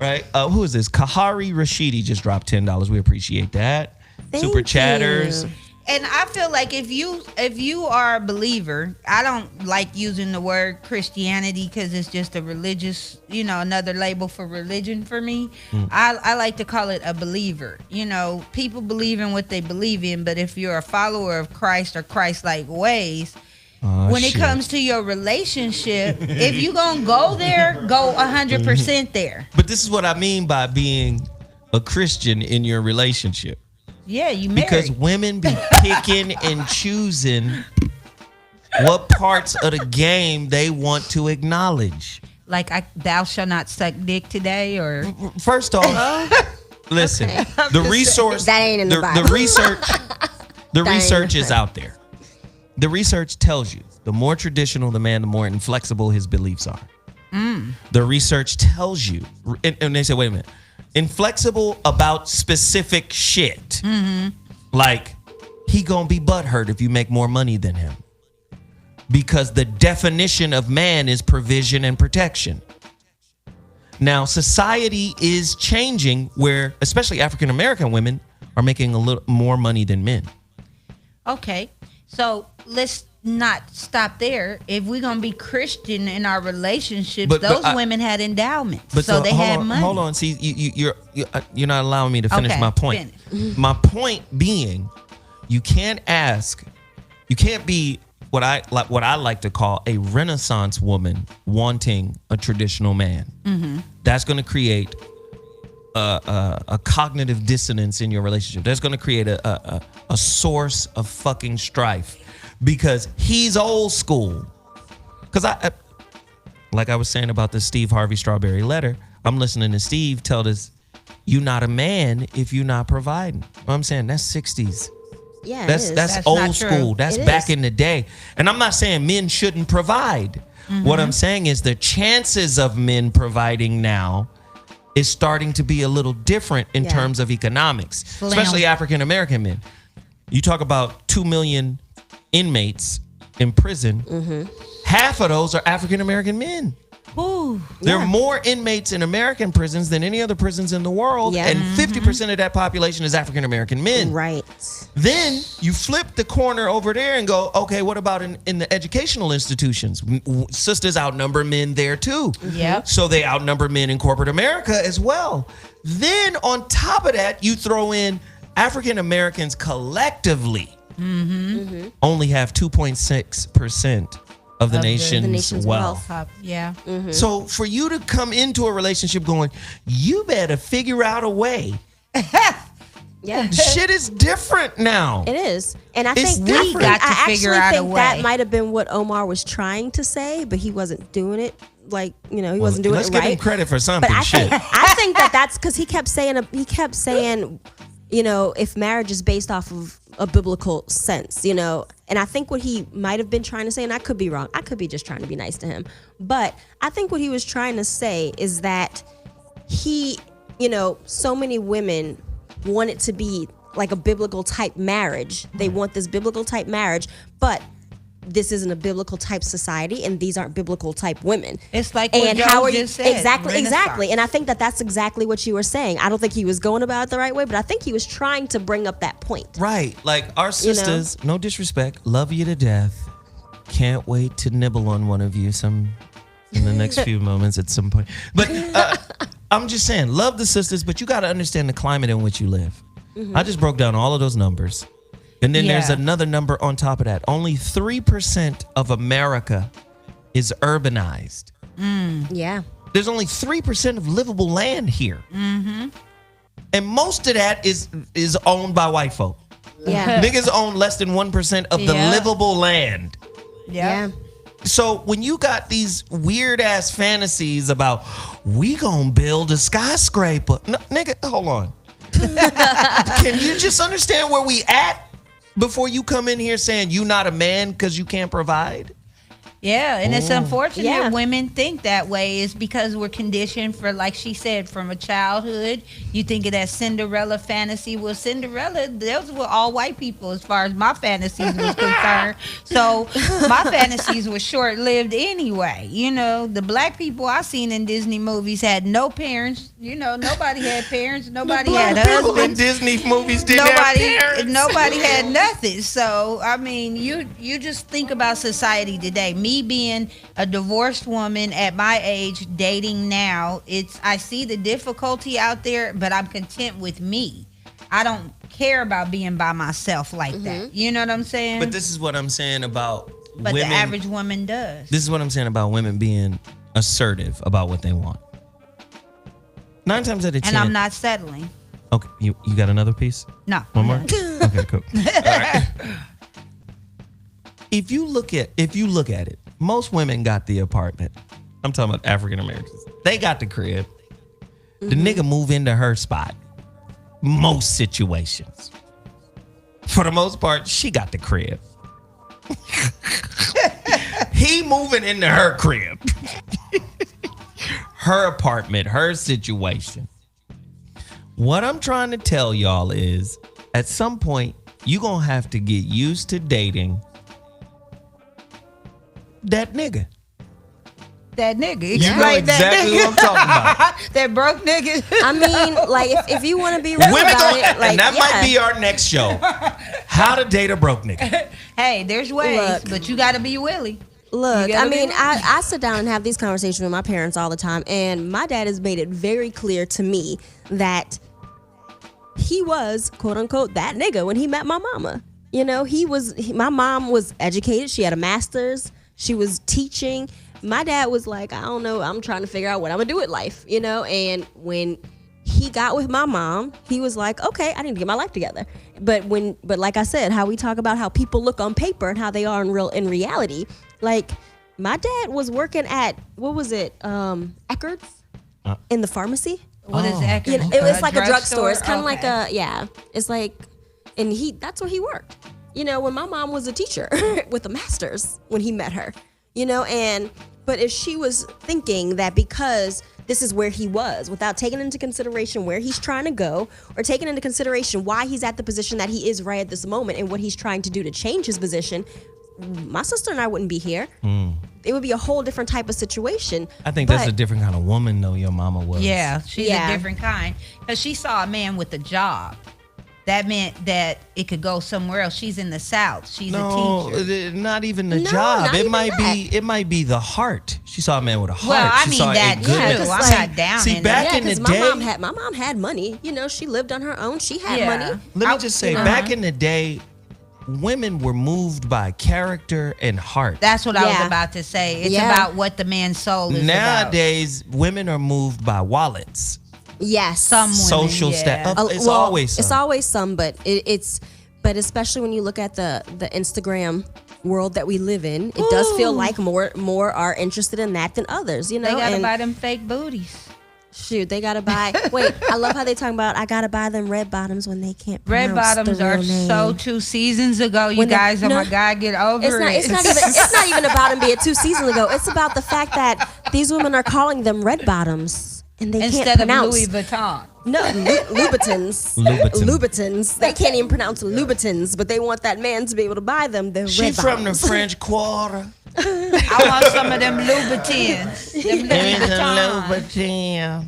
right? Who is this? Kahari Rashidi just dropped $10. We appreciate that. Thank Super chatters. you. And I feel like if you are a believer, I don't like using the word Christianity because it's just a religious, another label for religion for me. I like to call it a believer. People believe in what they believe in, but if you're a follower of Christ or Christ-like ways, when it comes to your relationship, if you gonna go there, go 100% there. But this is what I mean by being a Christian in your relationship. Yeah, you married. Because women be picking and choosing what parts of the game they want to acknowledge. Like thou shall not suck dick today, or First off, listen, the resource That ain't in the Bible. the research is out there. The research tells you the more traditional the man, the more inflexible his beliefs are. The research tells you, and they say, wait a minute, inflexible about specific shit. Like he gonna be butthurt if you make more money than him. Because the definition of man is provision and protection. Now, society is changing where, especially African American women, are making a little more money than men. okay. So let's not stop there. If we're gonna be Christian in our relationships, But those I- women had endowments, But so they hold had on, money. Hold on. See, you're not allowing me to finish Okay, my point. finish. My point being, you can't be what I like to call a Renaissance woman wanting a traditional man. That's going to create a cognitive dissonance in your relationship. That's going to create a source of fucking strife because he's old school. Because like I was saying about the Steve Harvey Strawberry Letter, I'm listening to Steve tell this, you not a man if you not providing. I'm saying that's 60s. Yeah, That's it is. That's old not true. school. That's It back is. in the day. And I'm not saying men shouldn't provide. What I'm saying is the chances of men providing now is starting to be a little different in Yeah. terms of economics, especially African American men. You talk about 2 million inmates in prison. Half of those are African American men. Ooh. There are more inmates in American prisons than any other prisons in the world, Yeah. and 50% of that population is African American men. Right. Then you flip the corner over there and go, okay, what about in the educational institutions? Sisters outnumber men there too. Yep. So they outnumber men in corporate America as well. Then on top of that, you throw in African Americans collectively only have 2.6% of the nation's wealth. Yeah. So for you to come into a relationship going, you better figure out a way. Yeah. Shit is different now. It is. And I It's think different. I Got to figure out a way. that might have been what Omar was trying to say, but he wasn't doing it. Like, he wasn't doing it right. Let's give him credit for something. But Shit. I think that's because he kept saying, if marriage is based off of a biblical sense, and I think what he might have been trying to say, and I could be wrong, I could be just trying to be nice to him, but I think what he was trying to say is that he, so many women want it to be like a biblical type marriage. They want this biblical type marriage, but this isn't a biblical type society, and these aren't biblical type women. It's like what Joe just said. Exactly. And I think that's exactly what you were saying. I don't think he was going about it the right way, but I think he was trying to bring up that point. Right. Like our sisters, no disrespect, love you to death. Can't wait to nibble on one of you in the next few moments at some point. But I'm just saying, love the sisters, but you got to understand the climate in which you live. I just broke down all of those numbers. And then there's another number on top of that. Only 3% of America is urbanized. Yeah. There's only 3% of livable land here. And most of that is owned by white folk. Yeah. Niggas own less than 1% of the livable land. Yeah. So when you got these weird ass fantasies about we gonna build a skyscraper, no, nigga, hold on. Can you just understand where we at before you come in here saying you not a man because you can't provide? Yeah, and it's unfortunate women think that way. Is because we're conditioned for, like she said, from a childhood. You think of that Cinderella fantasy. Well, Cinderella, those were all white people as far as my fantasies was concerned. So my fantasies were short-lived anyway. The black people I seen in Disney movies had no parents. Nobody had parents. Nobody had People in husbands. Disney movies didn't have parents. Nobody had nothing. So, I mean, you just think about society today. Me being a divorced woman at my age, dating now, I see the difficulty out there, but I'm content with me. I don't care about being by myself like that. You know what I'm saying? But this is what I'm saying about But women. the average woman does. This is what I'm saying about women being assertive about what they want. 9 times out of 10. And I'm not settling. Okay, you got another piece? No. One more? Okay, cool. All right. If you look at it, most women got the apartment. I'm talking about African Americans. They got the crib. The nigga move into her spot. Most situations. For the most part, she got the crib. He moving into her crib. Her apartment, her situation. What I'm trying to tell y'all is, at some point, you're going to have to get used to dating that nigga. That nigga. You know exactly what I'm talking about. That broke nigga. I mean, like, if you want to be real Women about don't, it, like, and that might be our next show. How to date a broke nigga. Hey, there's ways, Look. but you got to be willing. Look, I mean, I sit down and have these conversations with my parents all the time, and my dad has made it very clear to me that he was, quote unquote, that nigga when he met my mama. My mom was educated. She had a master's. She was teaching. My dad was like, I don't know, I'm trying to figure out what I'm gonna do with life, and when he got with my mom, he was like, okay, I need to get my life together. But like I said, how we talk about how people look on paper and how they are in reality, like my dad was working at, what was it, Eckerd's in the pharmacy. What is that? It was like a drugstore. It's kind of Okay. like it's like, and that's where he worked. When my mom was a teacher with a master's when he met her, but if she was thinking that because this is where he was, without taking into consideration where he's trying to go, or taking into consideration why he's at the position that he is right at this moment and what he's trying to do to change his position, my sister and I wouldn't be here. It would be a whole different type of situation. I think that's a different kind of woman, though, your mama was. Yeah, she's a different kind. Because she saw a man with a job. That meant that it could go somewhere else. She's in the South. She's a teacher. Not even the No, job. not It even might that. be. It might be the heart. She saw a man with a heart. Well, I She mean saw a that good- too. Yeah, I'm not down See, in back that. in the because day, my mom had money. She lived on her own. She had Yeah. money. let me just say, back in the day, women were moved by character and heart. That's what I was Yeah. about to say. It's Yeah. about what the man's soul is Nowadays, women are moved by wallets, Yes. Some women, social yeah. status. It's Well, always it's some. always some, but but especially when you look at the Instagram world that we live in, it does feel like more are interested in that than others. You know, They gotta and buy them fake booties. shoot, they gotta buy. Wait, I love how they talking about I gotta buy them red bottoms when they can't. Red pronounce bottoms the are real name. so 2 seasons ago. You When they- guys, oh no, my God, get over It's it. not even about them being 2 seasons ago. It's about the fact that these women are calling them red bottoms and they can't Instead of pronounce. Louis Vuitton. No, Louboutins. Louboutin. Louboutins. They can't even pronounce Louboutins, but they want that man to be able to buy them. The She red from the bottoms. French Quarter. I want some of them Louboutins. Them Louis Vuittons. Louboutin.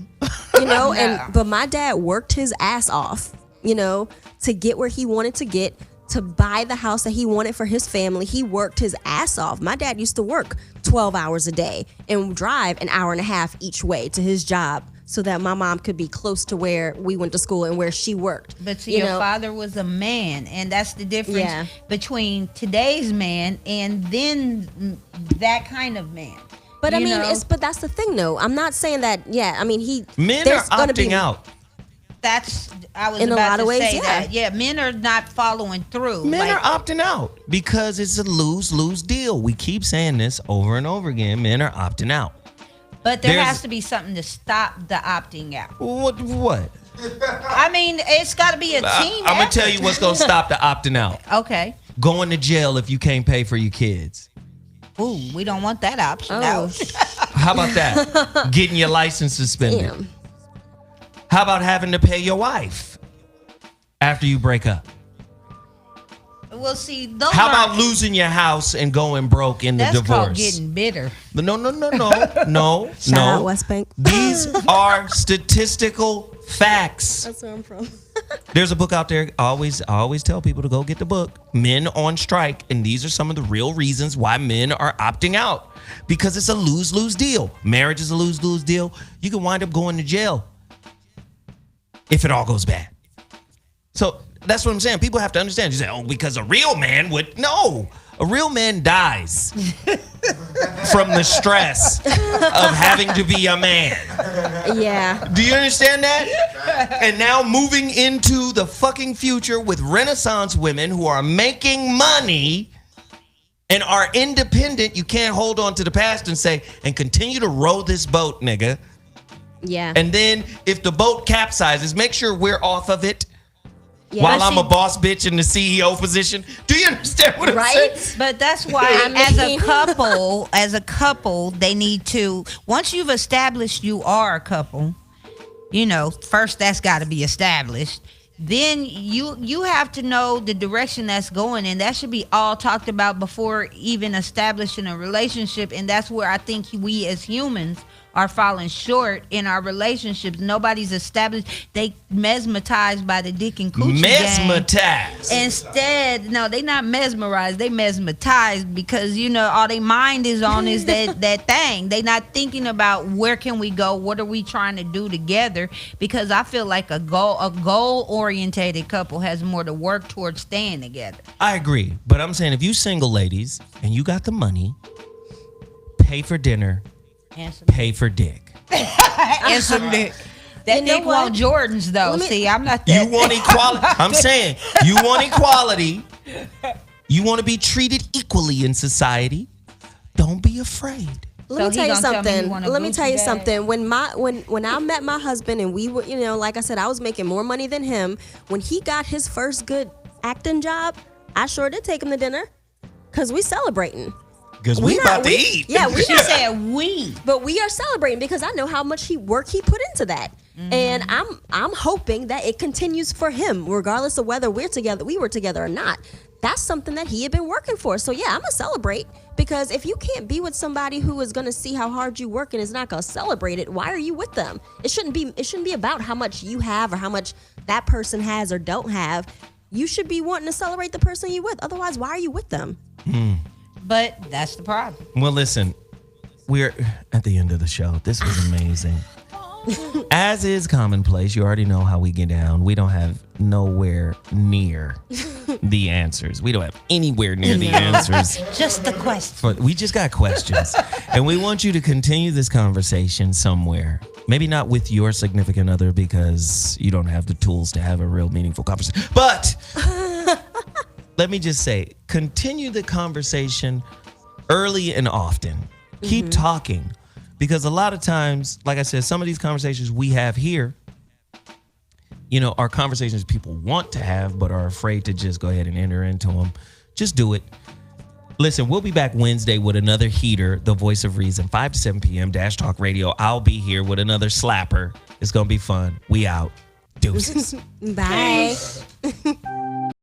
You know, No. but my dad worked his ass off, you know, to get where he wanted to get, to buy the house that he wanted for his family. He worked his ass off. My dad used to work 12 hours a day and drive an hour and a half each way to his job so that my mom could be close to where we went to school and where she worked. But see, You your know? father was a man, and that's the difference Yeah. between today's man and then that kind of man. But I You mean, know? but that's the thing though. I'm not saying that, yeah, I mean, Men are there's gonna opting be- out. I was In a about lot to of ways, say yeah. that. Yeah, men are not following through. Men Like, are opting out because it's a lose-lose deal. We keep saying this over and over again. Men are opting out. but there there's- has to be something to stop the opting out. What? I mean, it's got to be a team. I'm gonna tell effort. you what's gonna stop the opting out. Okay. Going to jail if you can't pay for your kids. Ooh, we don't want that option. Oh, No. How about that? Getting your license suspended. damn. How about having to pay your wife after you break up? Well, see, those How are- about losing your house and going broke in the that's called divorce? getting bitter. No. Shout out West Bank. These are statistical facts. That's where I'm from. There's a book out there. I always tell people to go get the book, Men on Strike, and these are some of the real reasons why men are opting out. Because it's a lose-lose deal. Marriage is a lose-lose deal. You can wind up going to jail if it all goes bad. So that's what I'm saying. People have to understand. You say, oh, because a real man would. No. A real man dies from the stress of having to be a man. Yeah. Do you understand that? And now moving into the fucking future with Renaissance women who are making money and are independent. You can't hold on to the past and say, and continue to row this boat, nigga. Yeah. And then if the boat capsizes, make sure we're off of it yeah. while But I'm see- a boss bitch in the CEO position. Do you understand what I'm Right? saying? But that's why, as a couple, they need to. Once you've established you are a couple, you know, first that's got to be established. Then you have to know the direction that's going, and that should be all talked about before even establishing a relationship. And that's where I think we as humans are falling short in our relationships. Nobody's established. They mesmerized by the dick and coochie game. Mesmerized. Instead, no, they not mesmerized. They mesmerized because, you know, all their mind is on is that thing. They not thinking about where can we go, what are we trying to do together? Because I feel like a goal orientated couple has more to work towards staying together. I agree. But I'm saying if you single ladies and you got the money, pay for dinner, And some, pay for dick. and some dick. That You know dick what? want Jordans though. Let me- See, I'm not You that. want equality. I'm saying you want equality. You want to be treated equally in society. Don't be afraid. Let So me he tell you gonna tell me he something. want a Let me Gucci tell you bag? something. When I met my husband and we were, you know, like I said, I was making more money than him. When he got his first good acting job, I sure did take him to dinner because we celebrating. Because we not- about to we- eat. Yeah, we She said we. but we are celebrating because I know how much work he put into that. And I'm hoping that it continues for him, regardless of whether we were together or not. That's something that he had been working for. So yeah, I'm gonna celebrate because if you can't be with somebody who is gonna see how hard you work and is not gonna celebrate it, why are you with them? It shouldn't be about how much you have or how much that person has or don't have. You should be wanting to celebrate the person you're with. Otherwise, why are you with them? But that's the problem. Well, listen, we're at the end of the show. This was amazing. As is commonplace, you already know how we get down. We don't have nowhere near the answers. We don't have anywhere near the answers. Just the question. We just got questions. And we want you to continue this conversation somewhere. Maybe not with your significant other because you don't have the tools to have a real meaningful conversation. But let me just say, continue the conversation early and often. Keep talking. Because a lot of times, like I said, some of these conversations we have here, are conversations people want to have but are afraid to just go ahead and enter into them. Just do it. Listen, we'll be back Wednesday with another heater, the voice of reason, 5 to 7 p.m. Dash Talk Radio. I'll be here with another slapper. It's going to be fun. We out. Deuces. Bye.